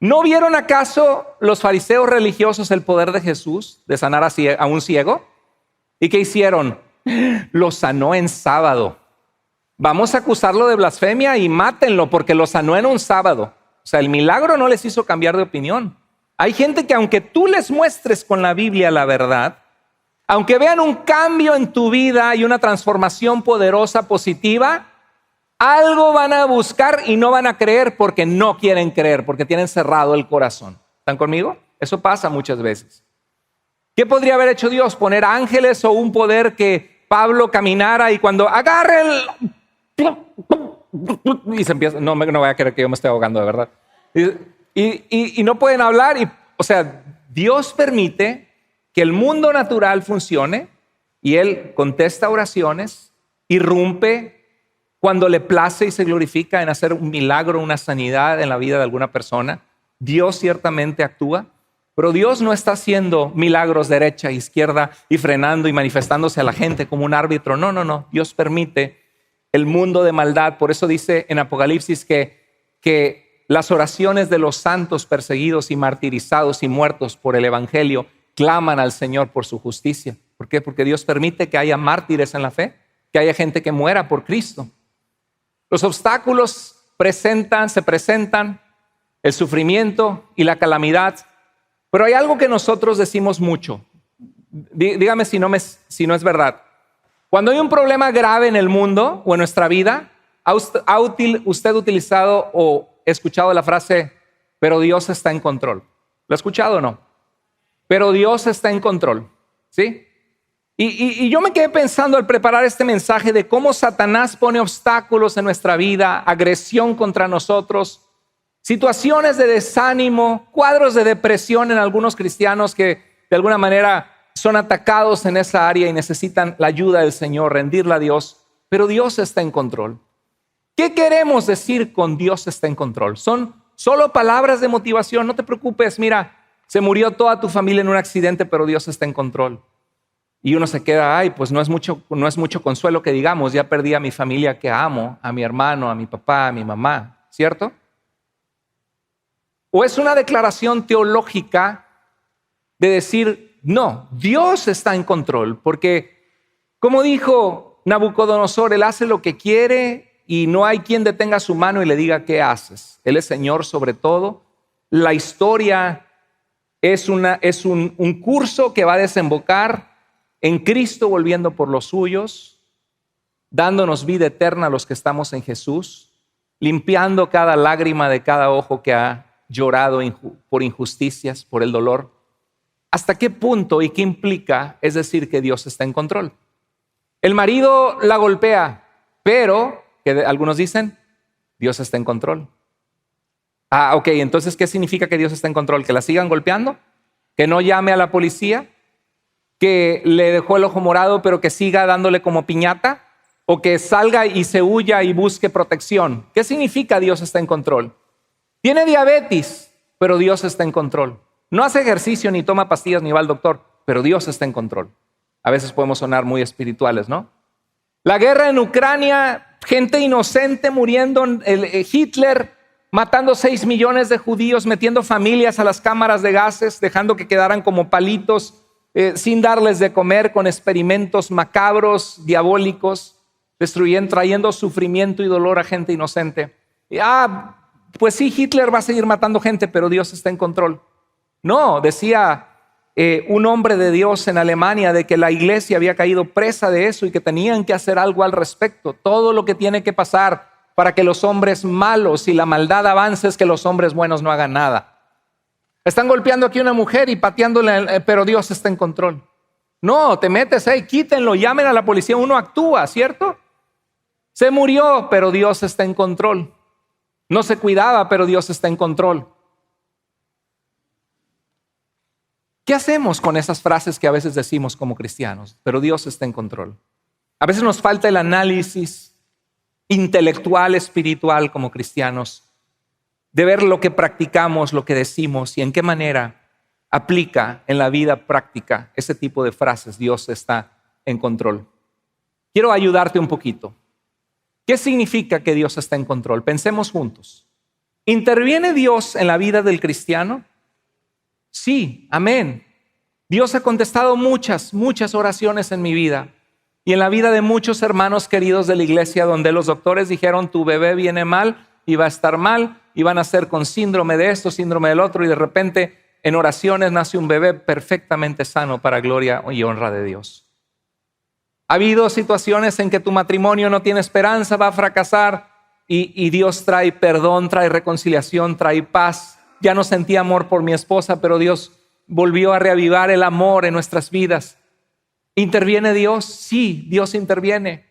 ¿No vieron acaso los fariseos religiosos el poder de Jesús de sanar a un ciego? ¿Y qué hicieron? Lo sanó en sábado. Vamos a acusarlo de blasfemia y mátenlo porque lo sanó en un sábado. O sea, el milagro no les hizo cambiar de opinión. Hay gente que aunque tú les muestres con la Biblia la verdad, aunque vean un cambio en tu vida y una transformación poderosa, positiva, algo van a buscar y no van a creer porque no quieren creer, porque tienen cerrado el corazón. ¿Están conmigo? Eso pasa muchas veces. ¿Qué podría haber hecho Dios? Poner ángeles o un poder que Pablo caminara y cuando agarre y se empieza, no voy a creer que yo me esté ahogando de verdad. Y no pueden hablar. O sea, Dios permite que el mundo natural funcione y Él contesta oraciones, irrumpe cuando le place y se glorifica en hacer un milagro, una sanidad en la vida de alguna persona. Dios ciertamente actúa, pero Dios no está haciendo milagros derecha, izquierda y frenando y manifestándose a la gente como un árbitro. No. Dios permite el mundo de maldad. Por eso dice en Apocalipsis que las oraciones de los santos perseguidos y martirizados y muertos por el evangelio claman al Señor por su justicia. ¿Por qué? Porque Dios permite que haya mártires en la fe, que haya gente que muera por Cristo. Los obstáculos se presentan, el sufrimiento y la calamidad, pero hay algo que nosotros decimos mucho. Dígame si no es verdad. Cuando hay un problema grave en el mundo o en nuestra vida, ¿ha usted utilizado o escuchado la frase, pero Dios está en control? ¿Lo ha escuchado o no? Pero Dios está en control, ¿sí? Y yo me quedé pensando al preparar este mensaje de cómo Satanás pone obstáculos en nuestra vida, agresión contra nosotros, situaciones de desánimo, cuadros de depresión en algunos cristianos que de alguna manera son atacados en esa área y necesitan la ayuda del Señor, rendirla a Dios, pero Dios está en control. ¿Qué queremos decir con Dios está en control? Son solo palabras de motivación. No te preocupes, mira, se murió toda tu familia en un accidente, pero Dios está en control. Y uno se queda, ay, pues no es mucho consuelo que digamos, ya perdí a mi familia que amo, a mi hermano, a mi papá, a mi mamá, ¿cierto? O es una declaración teológica de decir, no, Dios está en control, porque como dijo Nabucodonosor, Él hace lo que quiere y no hay quien detenga su mano y le diga qué haces. Él es Señor sobre todo. La historia es un curso que va a desembocar en Cristo volviendo por los suyos, dándonos vida eterna a los que estamos en Jesús, limpiando cada lágrima de cada ojo que ha llorado por injusticias, por el dolor. ¿Hasta qué punto y qué implica? Es decir, que Dios está en control. El marido la golpea, pero, que algunos dicen, Dios está en control. Ah, ok, entonces, ¿qué significa que Dios está en control? ¿Que la sigan golpeando? ¿Que no llame a la policía? ¿Que le dejó el ojo morado, pero que siga dándole como piñata? ¿O que salga y se huya y busque protección? ¿Qué significa Dios está en control? Tiene diabetes, pero Dios está en control. No hace ejercicio, ni toma pastillas, ni va al doctor, pero Dios está en control. A veces podemos sonar muy espirituales, ¿no? La guerra en Ucrania, gente inocente muriendo, Hitler matando 6 millones de judíos, metiendo familias a las cámaras de gases, dejando que quedaran como palitos, sin darles de comer, con experimentos macabros, diabólicos, trayendo sufrimiento y dolor a gente inocente. Pues sí, Hitler va a seguir matando gente, pero Dios está en control. No, decía un hombre de Dios en Alemania de que la iglesia había caído presa de eso y que tenían que hacer algo al respecto. Todo lo que tiene que pasar para que los hombres malos y la maldad avance es que los hombres buenos no hagan nada. Están golpeando aquí a una mujer y pateándola, pero Dios está en control. No, te metes, quítenlo, llamen a la policía, uno actúa, ¿cierto? Se murió, pero Dios está en control. No se cuidaba, pero Dios está en control. ¿Qué hacemos con esas frases que a veces decimos como cristianos? Pero Dios está en control. A veces nos falta el análisis intelectual, espiritual como cristianos, de ver lo que practicamos, lo que decimos y en qué manera aplica en la vida práctica ese tipo de frases. Dios está en control. Quiero ayudarte un poquito. ¿Qué significa que Dios está en control? Pensemos juntos. ¿Interviene Dios en la vida del cristiano? Sí, amén. Dios ha contestado muchas oraciones en mi vida y en la vida de muchos hermanos queridos de la iglesia, donde los doctores dijeron tu bebé viene mal y va a estar mal y van a nacer con síndrome de esto, síndrome del otro, y de repente en oraciones nace un bebé perfectamente sano para gloria y honra de Dios. Ha habido situaciones en que tu matrimonio no tiene esperanza, va a fracasar y Dios trae perdón, trae reconciliación, trae paz. Ya no sentía amor por mi esposa, pero Dios volvió a reavivar el amor en nuestras vidas. ¿Interviene Dios? Sí, Dios interviene.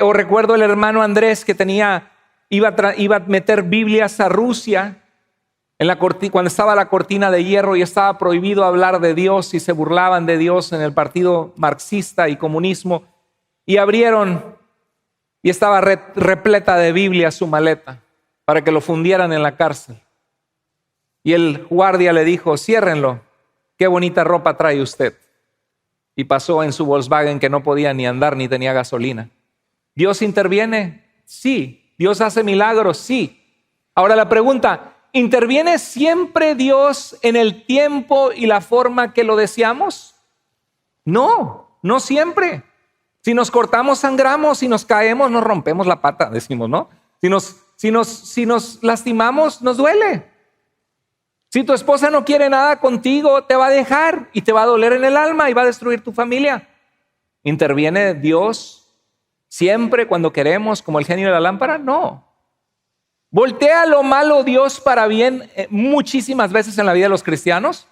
O recuerdo el hermano Andrés que iba a meter Biblias a Rusia cuando estaba la cortina de hierro y estaba prohibido hablar de Dios y se burlaban de Dios en el partido marxista y comunismo. Y abrieron y estaba repleta de Biblias su maleta para que lo fundieran en la cárcel. Y el guardia le dijo, ciérrenlo, qué bonita ropa trae usted. Y pasó en su Volkswagen que no podía ni andar ni tenía gasolina. ¿Dios interviene? Sí. ¿Dios hace milagros? Sí. Ahora la pregunta, ¿interviene siempre Dios en el tiempo y la forma que lo deseamos? No, no siempre. Si nos cortamos, sangramos, si nos caemos, nos rompemos la pata, decimos, ¿no? Si nos lastimamos, nos duele. Si tu esposa no quiere nada contigo, te va a dejar y te va a doler en el alma y va a destruir tu familia. ¿Interviene Dios siempre cuando queremos, como el genio de la lámpara? No. ¿Voltea lo malo Dios para bien muchísimas veces en la vida de los cristianos?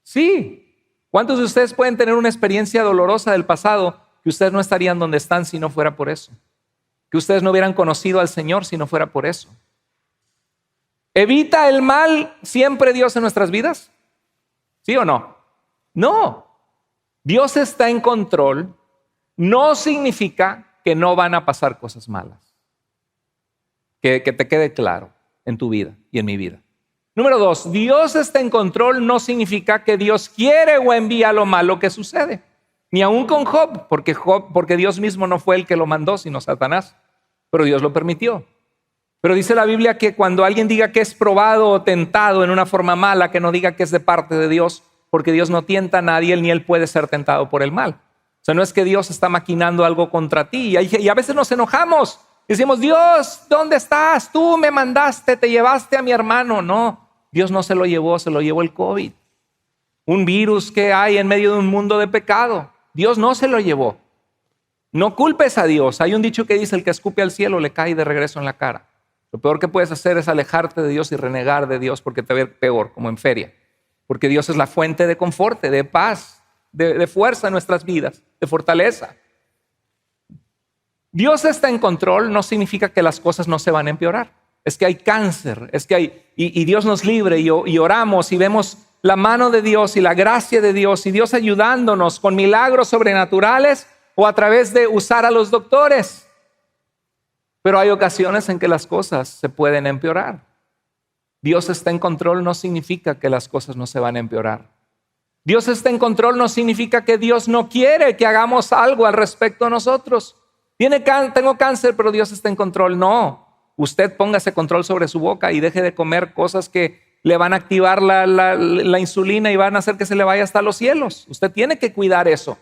Sí. ¿Cuántos de ustedes pueden tener una experiencia dolorosa del pasado que ustedes no estarían donde están si no fuera por eso? Que ustedes no hubieran conocido al Señor si no fuera por eso. ¿Evita el mal siempre Dios en nuestras vidas? ¿Sí o no? No. Dios está en control. No significa que no van a pasar cosas malas. Que te quede claro. en tu vida y en mi vida. Número 2, Dios está en control no significa que Dios quiere o envía lo malo que sucede. Ni aún con Job, porque Dios mismo no fue el que lo mandó, sino Satanás. Pero Dios lo permitió. Pero dice la Biblia que cuando alguien diga que es probado o tentado en una forma mala, que no diga que es de parte de Dios, porque Dios no tienta a nadie, ni él puede ser tentado por el mal. O sea, no es que Dios está maquinando algo contra ti. Y a veces nos enojamos. Decimos, Dios, ¿dónde estás? Tú me mandaste, te llevaste a mi hermano. No, Dios no se lo llevó, se lo llevó el COVID. Un virus que hay en medio de un mundo de pecado. Dios no se lo llevó. No culpes a Dios. Hay un dicho que dice, el que escupe al cielo le cae de regreso en la cara. Lo peor que puedes hacer es alejarte de Dios y renegar de Dios porque te ve peor, como en feria. Porque Dios es la fuente de confort, de paz, de fuerza en nuestras vidas, de fortaleza. Dios está en control no significa que las cosas no se van a empeorar. Es que hay cáncer, es que hay, y Dios nos libre y oramos y vemos la mano de Dios y la gracia de Dios y Dios ayudándonos con milagros sobrenaturales o a través de usar a los doctores. Pero hay ocasiones en que las cosas se pueden empeorar. Dios está en control no significa que las cosas no se van a empeorar. Dios está en control no significa que Dios no quiere que hagamos algo al respecto de nosotros. Tengo cáncer, pero Dios está en control. No, usted póngase control sobre su boca y deje de comer cosas que le van a activar la insulina y van a hacer que se le vaya hasta los cielos. Usted tiene que cuidar eso.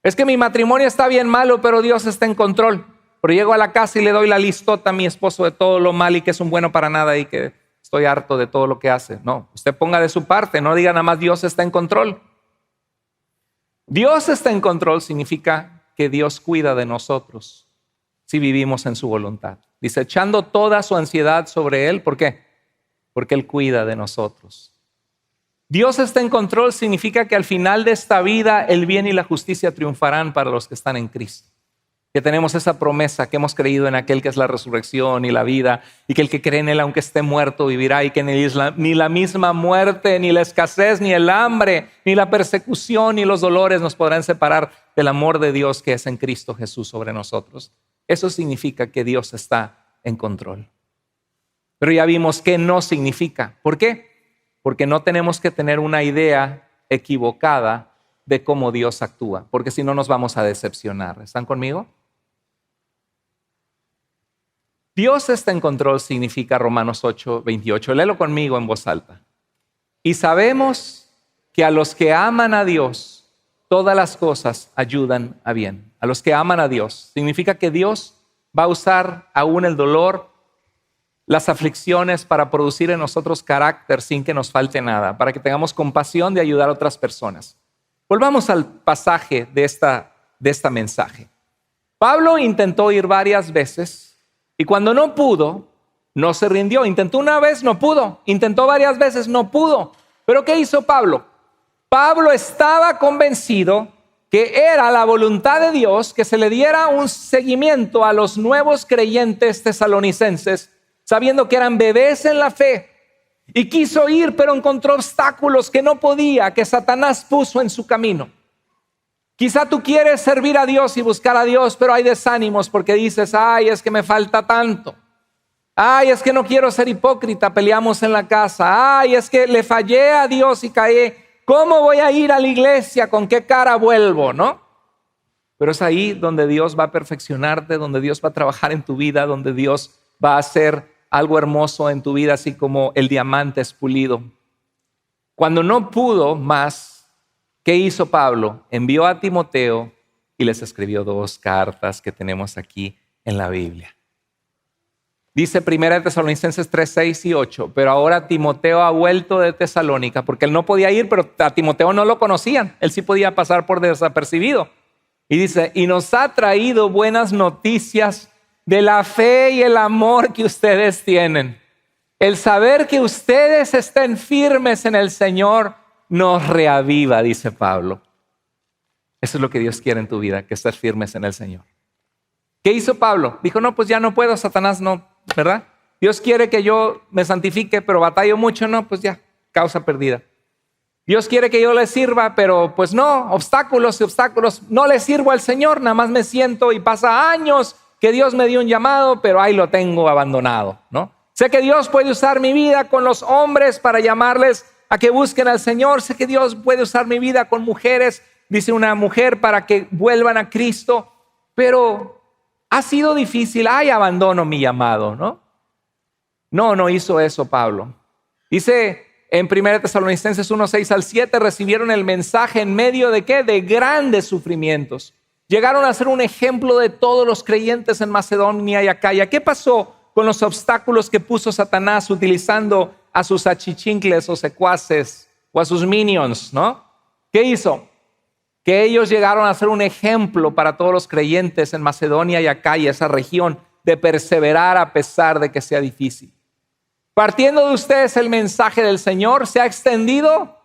Es que mi matrimonio está bien malo, pero Dios está en control. Pero llego a la casa y le doy la listota a mi esposo de todo lo mal y que es un bueno para nada y que estoy harto de todo lo que hace. No, usted ponga de su parte, no diga nada más Dios está en control. Dios está en control significa que Dios cuida de nosotros si vivimos en su voluntad. Dice, echando toda su ansiedad sobre Él. ¿Por qué? Porque Él cuida de nosotros. Dios está en control significa que al final de esta vida el bien y la justicia triunfarán para los que están en Cristo. Que tenemos esa promesa, que hemos creído en aquel que es la resurrección y la vida, y que el que cree en Él, aunque esté muerto, vivirá, y que ni la misma muerte, ni la escasez, ni el hambre, ni la persecución, ni los dolores nos podrán separar del amor de Dios que es en Cristo Jesús sobre nosotros. Eso significa que Dios está en control. Pero ya vimos que no significa. ¿Por qué? Porque no tenemos que tener una idea equivocada de cómo Dios actúa, porque si no nos vamos a decepcionar. ¿Están conmigo? Dios está en control significa Romanos 8:28. Léelo conmigo en voz alta. Y sabemos que a los que aman a Dios, todas las cosas ayudan a bien. A los que aman a Dios. Significa que Dios va a usar aún el dolor, las aflicciones para producir en nosotros carácter sin que nos falte nada, para que tengamos compasión de ayudar a otras personas. Volvamos al pasaje de esta mensaje. Pablo intentó ir varias veces y cuando no pudo, no se rindió. Intentó una vez, no pudo. Intentó varias veces, no pudo. ¿Pero qué hizo Pablo? Pablo estaba convencido que era la voluntad de Dios que se le diera un seguimiento a los nuevos creyentes tesalonicenses, sabiendo que eran bebés en la fe. Y quiso ir, pero encontró obstáculos que no podía, que Satanás puso en su camino. Quizá tú quieres servir a Dios y buscar a Dios, pero hay desánimos porque dices, ay, es que me falta tanto. Ay, es que no quiero ser hipócrita, peleamos en la casa. Ay, es que le fallé a Dios y caí. ¿Cómo voy a ir a la iglesia? ¿Con qué cara vuelvo? ¿No? Pero es ahí donde Dios va a perfeccionarte, donde Dios va a trabajar en tu vida, donde Dios va a hacer algo hermoso en tu vida, así como el diamante es pulido. Cuando no pudo más, ¿qué hizo Pablo? Envió a Timoteo y les escribió 2 cartas que tenemos aquí en la Biblia. Dice 1 Tesalonicenses 3, 6 y 8, pero ahora Timoteo ha vuelto de Tesalónica, porque él no podía ir, pero a Timoteo no lo conocían. Él sí podía pasar por desapercibido. Y dice, y nos ha traído buenas noticias de la fe y el amor que ustedes tienen. El saber que ustedes estén firmes en el Señor nos reaviva, dice Pablo. Eso es lo que Dios quiere en tu vida, que estés firmes en el Señor. ¿Qué hizo Pablo? Dijo, no, pues ya no puedo, Satanás no, ¿verdad? Dios quiere que yo me santifique, pero batallo mucho, no, pues ya, causa perdida. Dios quiere que yo le sirva, pero pues no, obstáculos y obstáculos, no le sirvo al Señor, nada más me siento y pasa años que Dios me dio un llamado, pero ahí lo tengo abandonado, ¿no? Sé que Dios puede usar mi vida con los hombres para llamarles a que busquen al Señor. Sé que Dios puede usar mi vida con mujeres, dice una mujer, para que vuelvan a Cristo. Pero ha sido difícil. Ay, abandono mi llamado, ¿no? No hizo eso Pablo. Dice en 1 Tesalonicenses 1:6-7, recibieron el mensaje en medio de ¿qué? De grandes sufrimientos. Llegaron a ser un ejemplo de todos los creyentes en Macedonia y Acaya. ¿Qué pasó con los obstáculos que puso Satanás utilizando a sus achichincles o secuaces o a sus minions, ¿no? ¿Qué hizo? Que ellos llegaron a ser un ejemplo para todos los creyentes en Macedonia y Acaya, esa región, de perseverar a pesar de que sea difícil. Partiendo de ustedes, el mensaje del Señor se ha extendido,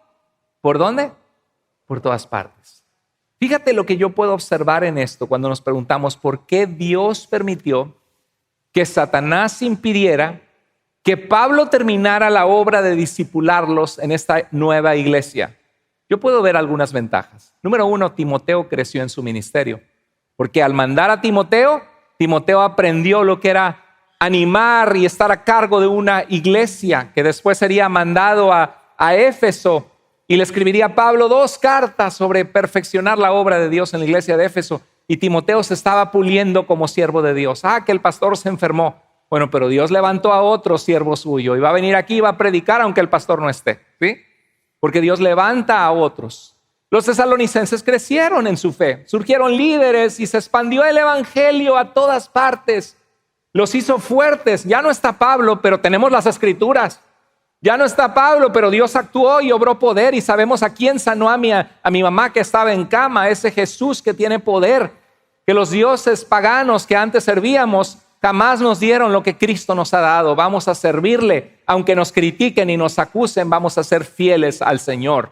¿por dónde? Por todas partes. Fíjate lo que yo puedo observar en esto cuando nos preguntamos por qué Dios permitió que Satanás impidiera que Pablo terminara la obra de discipularlos en esta nueva iglesia. Yo puedo ver algunas ventajas. Número 1, Timoteo creció en su ministerio, porque al mandar a Timoteo, Timoteo aprendió lo que era animar y estar a cargo de una iglesia, que después sería mandado a Éfeso, y le escribiría a Pablo 2 cartas sobre perfeccionar la obra de Dios en la iglesia de Éfeso. Y Timoteo se estaba puliendo como siervo de Dios. Que el pastor se enfermó. Bueno, pero Dios levantó a otro siervo suyo y va a venir aquí y va a predicar aunque el pastor no esté, ¿sí? Porque Dios levanta a otros. Los tesalonicenses crecieron en su fe, surgieron líderes y se expandió el evangelio a todas partes. Los hizo fuertes. Ya no está Pablo, pero tenemos las escrituras. Ya no está Pablo, pero Dios actuó y obró poder, y sabemos a quién sanó a mi mamá que estaba en cama, ese Jesús que tiene poder, que los dioses paganos que antes servíamos jamás nos dieron lo que Cristo nos ha dado. Vamos a servirle, aunque nos critiquen y nos acusen, vamos a ser fieles al Señor.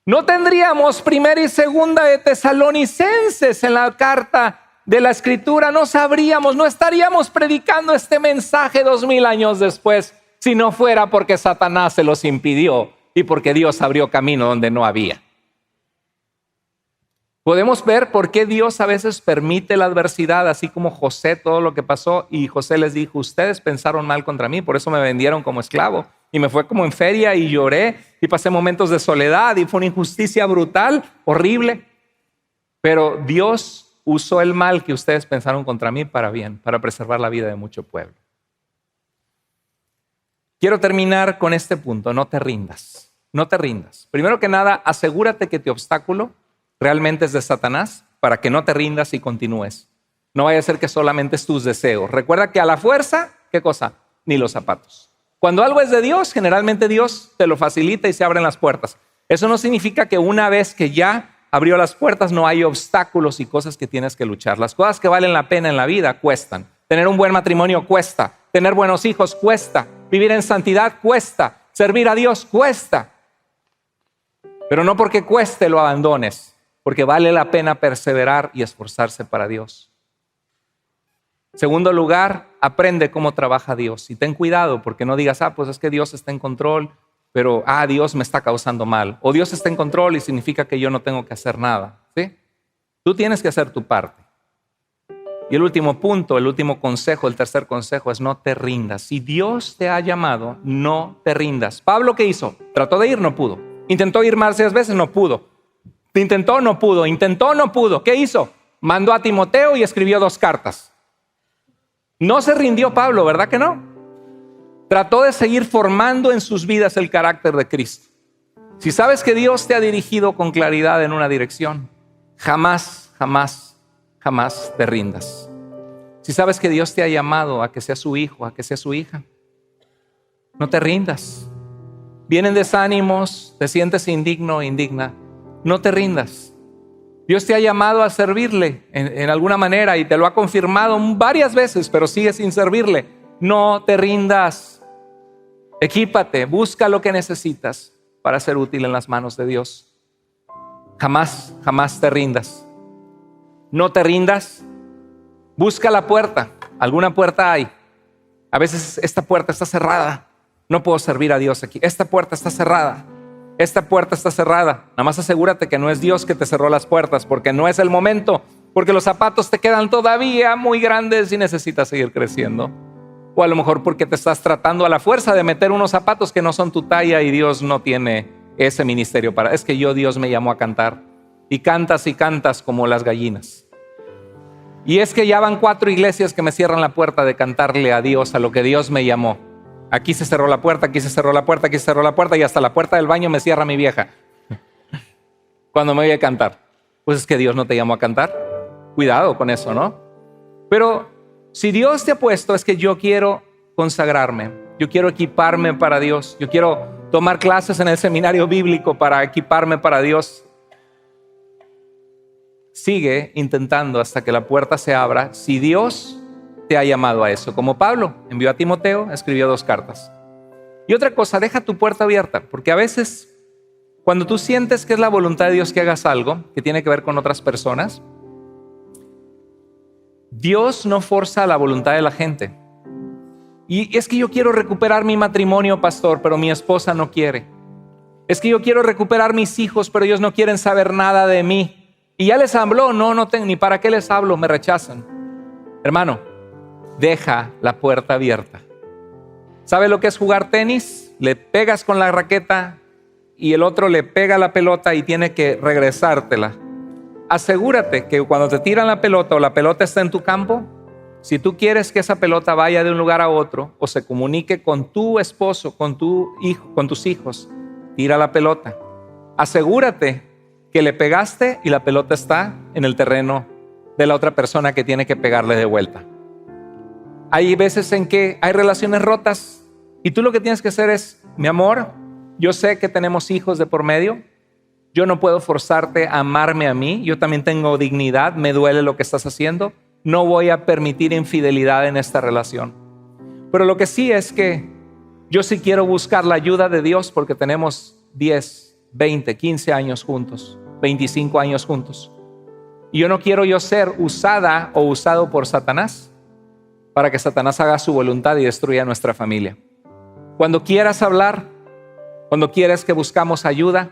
No tendríamos 1 y 2 de Tesalonicenses en la carta de la Escritura, no sabríamos, no estaríamos predicando este mensaje 2000 años después, si no fuera porque Satanás se los impidió y porque Dios abrió camino donde no había. Podemos ver por qué Dios a veces permite la adversidad, así como José, todo lo que pasó, y José les dijo, ustedes pensaron mal contra mí, por eso me vendieron como esclavo, y me fue como en feria y lloré, y pasé momentos de soledad, y fue una injusticia brutal, horrible, pero Dios usó el mal que ustedes pensaron contra mí para bien, para preservar la vida de mucho pueblo. Quiero terminar con este punto, no te rindas, no te rindas. Primero que nada, asegúrate que tu obstáculo realmente es de Satanás para que no te rindas y continúes. No vaya a ser que solamente es tus deseos. Recuerda que a la fuerza, ¿qué cosa? Ni los zapatos. Cuando algo es de Dios, generalmente Dios te lo facilita y se abren las puertas. Eso no significa que una vez que ya abrió las puertas no hay obstáculos y cosas que tienes que luchar. Las cosas que valen la pena en la vida cuestan. Tener un buen matrimonio cuesta. Tener buenos hijos cuesta. Vivir en santidad cuesta. Servir a Dios cuesta. Pero no porque cueste lo abandones, porque vale la pena perseverar y esforzarse para Dios. Segundo lugar, aprende cómo trabaja Dios. Y ten cuidado porque no digas, pues es que Dios está en control, pero Dios me está causando mal. O Dios está en control y significa que yo no tengo que hacer nada, ¿sí? Tú tienes que hacer tu parte. Y el último punto, el último consejo, el tercer consejo es no te rindas. Si Dios te ha llamado, no te rindas. Pablo, ¿qué hizo? Trató de ir, no pudo. Intentó ir más 6 veces, no pudo. Intentó, no pudo. Intentó, no pudo. ¿Qué hizo? Mandó a Timoteo y escribió 2 cartas. No se rindió Pablo, ¿verdad que no? Trató de seguir formando en sus vidas el carácter de Cristo. Si sabes que Dios te ha dirigido con claridad en una dirección, jamás te rindas. Si sabes que Dios te ha llamado a que seas su hijo, a que seas su hija, no te rindas. Vienen desánimos, te sientes indigno, indigna. No te rindas. Dios te ha llamado a servirle en alguna manera y te lo ha confirmado varias veces, pero sigues sin servirle. No te rindas. Equípate, busca lo que necesitas para ser útil en las manos de Dios. Jamás te rindas. No te rindas. Busca la puerta. Alguna puerta hay. A veces esta puerta está cerrada. No puedo servir a Dios aquí. Esta puerta está cerrada. Esta puerta está cerrada. Nada más asegúrate que no es Dios que te cerró las puertas, porque no es el momento, porque los zapatos te quedan todavía muy grandes y necesitas seguir creciendo. O a lo mejor porque te estás tratando a la fuerza de meter unos zapatos que no son tu talla y Dios no tiene ese ministerio para... Es que Dios me llamó a cantar. Y cantas como las gallinas. Y es que ya van 4 iglesias que me cierran la puerta de cantarle a Dios a lo que Dios me llamó. Aquí se cerró la puerta, aquí se cerró la puerta, aquí se cerró la puerta y hasta la puerta del baño me cierra mi vieja cuando me voy a cantar. Pues es que Dios no te llamó a cantar. Cuidado con eso, ¿no? Pero si Dios te ha puesto, es que yo quiero consagrarme, yo quiero equiparme para Dios, yo quiero tomar clases en el seminario bíblico para equiparme para Dios. Sigue intentando hasta que la puerta se abra si Dios te ha llamado a eso. Como Pablo envió a Timoteo, escribió 2 cartas. Y otra cosa, deja tu puerta abierta, porque a veces cuando tú sientes que es la voluntad de Dios que hagas algo que tiene que ver con otras personas, Dios no forza la voluntad de la gente. Y es que yo quiero recuperar mi matrimonio, pastor, pero mi esposa no quiere. Es que yo quiero recuperar mis hijos, pero ellos no quieren saber nada de mí. Y ya les habló, no tengo ni para qué les hablo, me rechazan. Hermano, deja la puerta abierta. ¿Sabe lo que es jugar tenis? Le pegas con la raqueta y el otro le pega la pelota y tiene que regresártela. Asegúrate que cuando te tiran la pelota o la pelota está en tu campo, si tú quieres que esa pelota vaya de un lugar a otro o se comunique con tu esposo, con tu hijo, con tus hijos, tira la pelota. Asegúrate que le pegaste y la pelota está en el terreno de la otra persona que tiene que pegarle de vuelta. Hay veces en que hay relaciones rotas y tú lo que tienes que hacer es, mi amor, yo sé que tenemos hijos de por medio, yo no puedo forzarte a amarme a mí, yo también tengo dignidad, me duele lo que estás haciendo, no voy a permitir infidelidad en esta relación. Pero lo que sí es que yo sí quiero buscar la ayuda de Dios porque tenemos 10, 20, 15 años juntos, 25 años juntos. Y yo no quiero yo ser usada o usado por Satanás para que Satanás haga su voluntad y destruya nuestra familia. Cuando quieras hablar, cuando quieras que buscamos ayuda,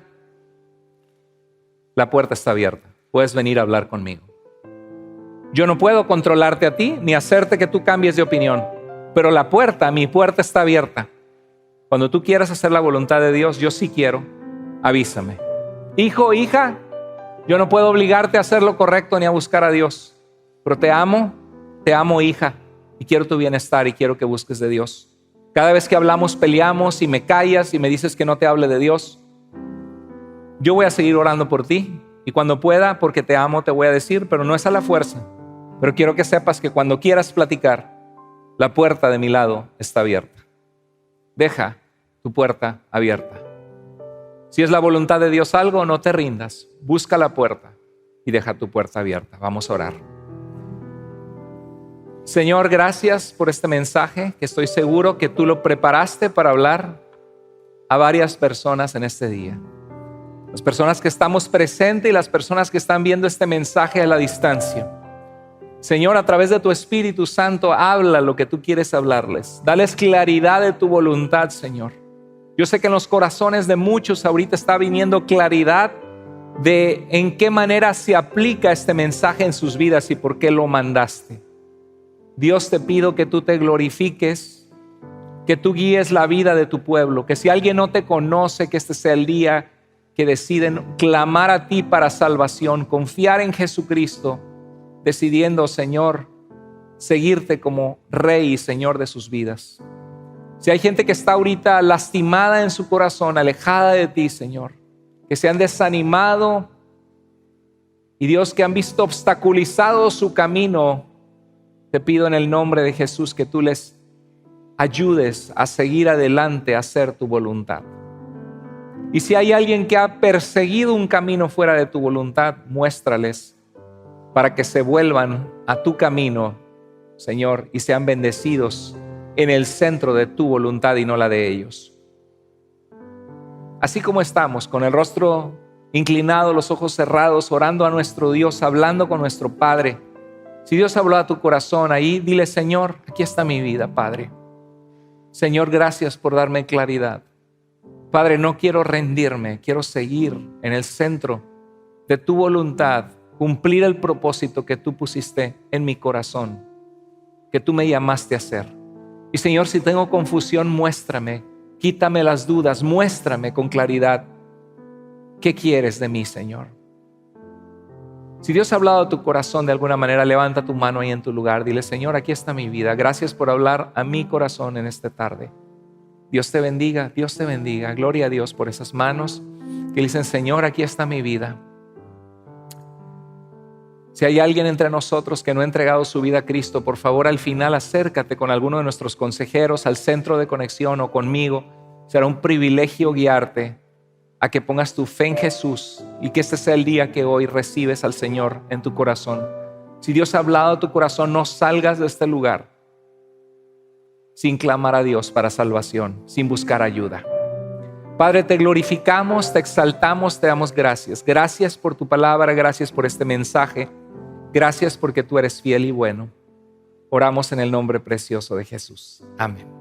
la puerta está abierta. Puedes venir a hablar conmigo. Yo no puedo controlarte a ti ni hacerte que tú cambies de opinión, pero mi puerta está abierta. Cuando tú quieras hacer la voluntad de Dios, yo sí quiero, avísame. Hijo, hija, yo no puedo obligarte a hacer lo correcto ni a buscar a Dios, pero te amo, hija, y quiero tu bienestar y quiero que busques de Dios. Cada vez que hablamos, peleamos y me callas y me dices que no te hable de Dios, yo voy a seguir orando por ti y cuando pueda, porque te amo, te voy a decir, pero no es a la fuerza. Pero quiero que sepas que cuando quieras platicar, la puerta de mi lado está abierta. Deja tu puerta abierta. Si es la voluntad de Dios algo, no te rindas. Busca la puerta y deja tu puerta abierta. Vamos a orar. Señor, gracias por este mensaje que estoy seguro que tú lo preparaste para hablar a varias personas en este día. Las personas que estamos presentes y las personas que están viendo este mensaje a la distancia. Señor, a través de tu Espíritu Santo, habla lo que tú quieres hablarles. Dales claridad de tu voluntad, Señor. Yo sé que en los corazones de muchos ahorita está viniendo claridad de en qué manera se aplica este mensaje en sus vidas y por qué lo mandaste. Dios, te pido que tú te glorifiques, que tú guíes la vida de tu pueblo, que si alguien no te conoce, que este sea el día que deciden clamar a ti para salvación, confiar en Jesucristo, decidiendo, Señor, seguirte como Rey y Señor de sus vidas. Si hay gente que está ahorita lastimada en su corazón, alejada de ti, Señor, que se han desanimado y Dios, que han visto obstaculizado su camino, te pido en el nombre de Jesús que tú les ayudes a seguir adelante, a hacer tu voluntad. Y si hay alguien que ha perseguido un camino fuera de tu voluntad, muéstrales para que se vuelvan a tu camino, Señor, y sean bendecidos en el centro de tu voluntad y no la de ellos. Así como estamos, con el rostro inclinado, los ojos cerrados, orando a nuestro Dios, hablando con nuestro Padre. Si Dios habló a tu corazón ahí, dile: Señor, aquí está mi vida, Padre. Señor, gracias por darme claridad. Padre, no quiero rendirme, quiero seguir en el centro de tu voluntad, cumplir el propósito que tú pusiste en mi corazón, que tú me llamaste a hacer. Y Señor, si tengo confusión, muéstrame, quítame las dudas, muéstrame con claridad qué quieres de mí, Señor. Si Dios ha hablado a tu corazón de alguna manera, levanta tu mano ahí en tu lugar. Dile: Señor, aquí está mi vida. Gracias por hablar a mi corazón en esta tarde. Dios te bendiga, Dios te bendiga. Gloria a Dios por esas manos que dicen: Señor, aquí está mi vida. Si hay alguien entre nosotros que no ha entregado su vida a Cristo, por favor, al final acércate con alguno de nuestros consejeros al centro de conexión o conmigo. Será un privilegio guiarte a que pongas tu fe en Jesús y que este sea el día que hoy recibes al Señor en tu corazón. Si Dios ha hablado a tu corazón, no salgas de este lugar sin clamar a Dios para salvación, sin buscar ayuda. Padre, te glorificamos, te exaltamos, te damos gracias. Gracias por tu palabra, gracias por este mensaje. Gracias porque tú eres fiel y bueno. Oramos en el nombre precioso de Jesús. Amén.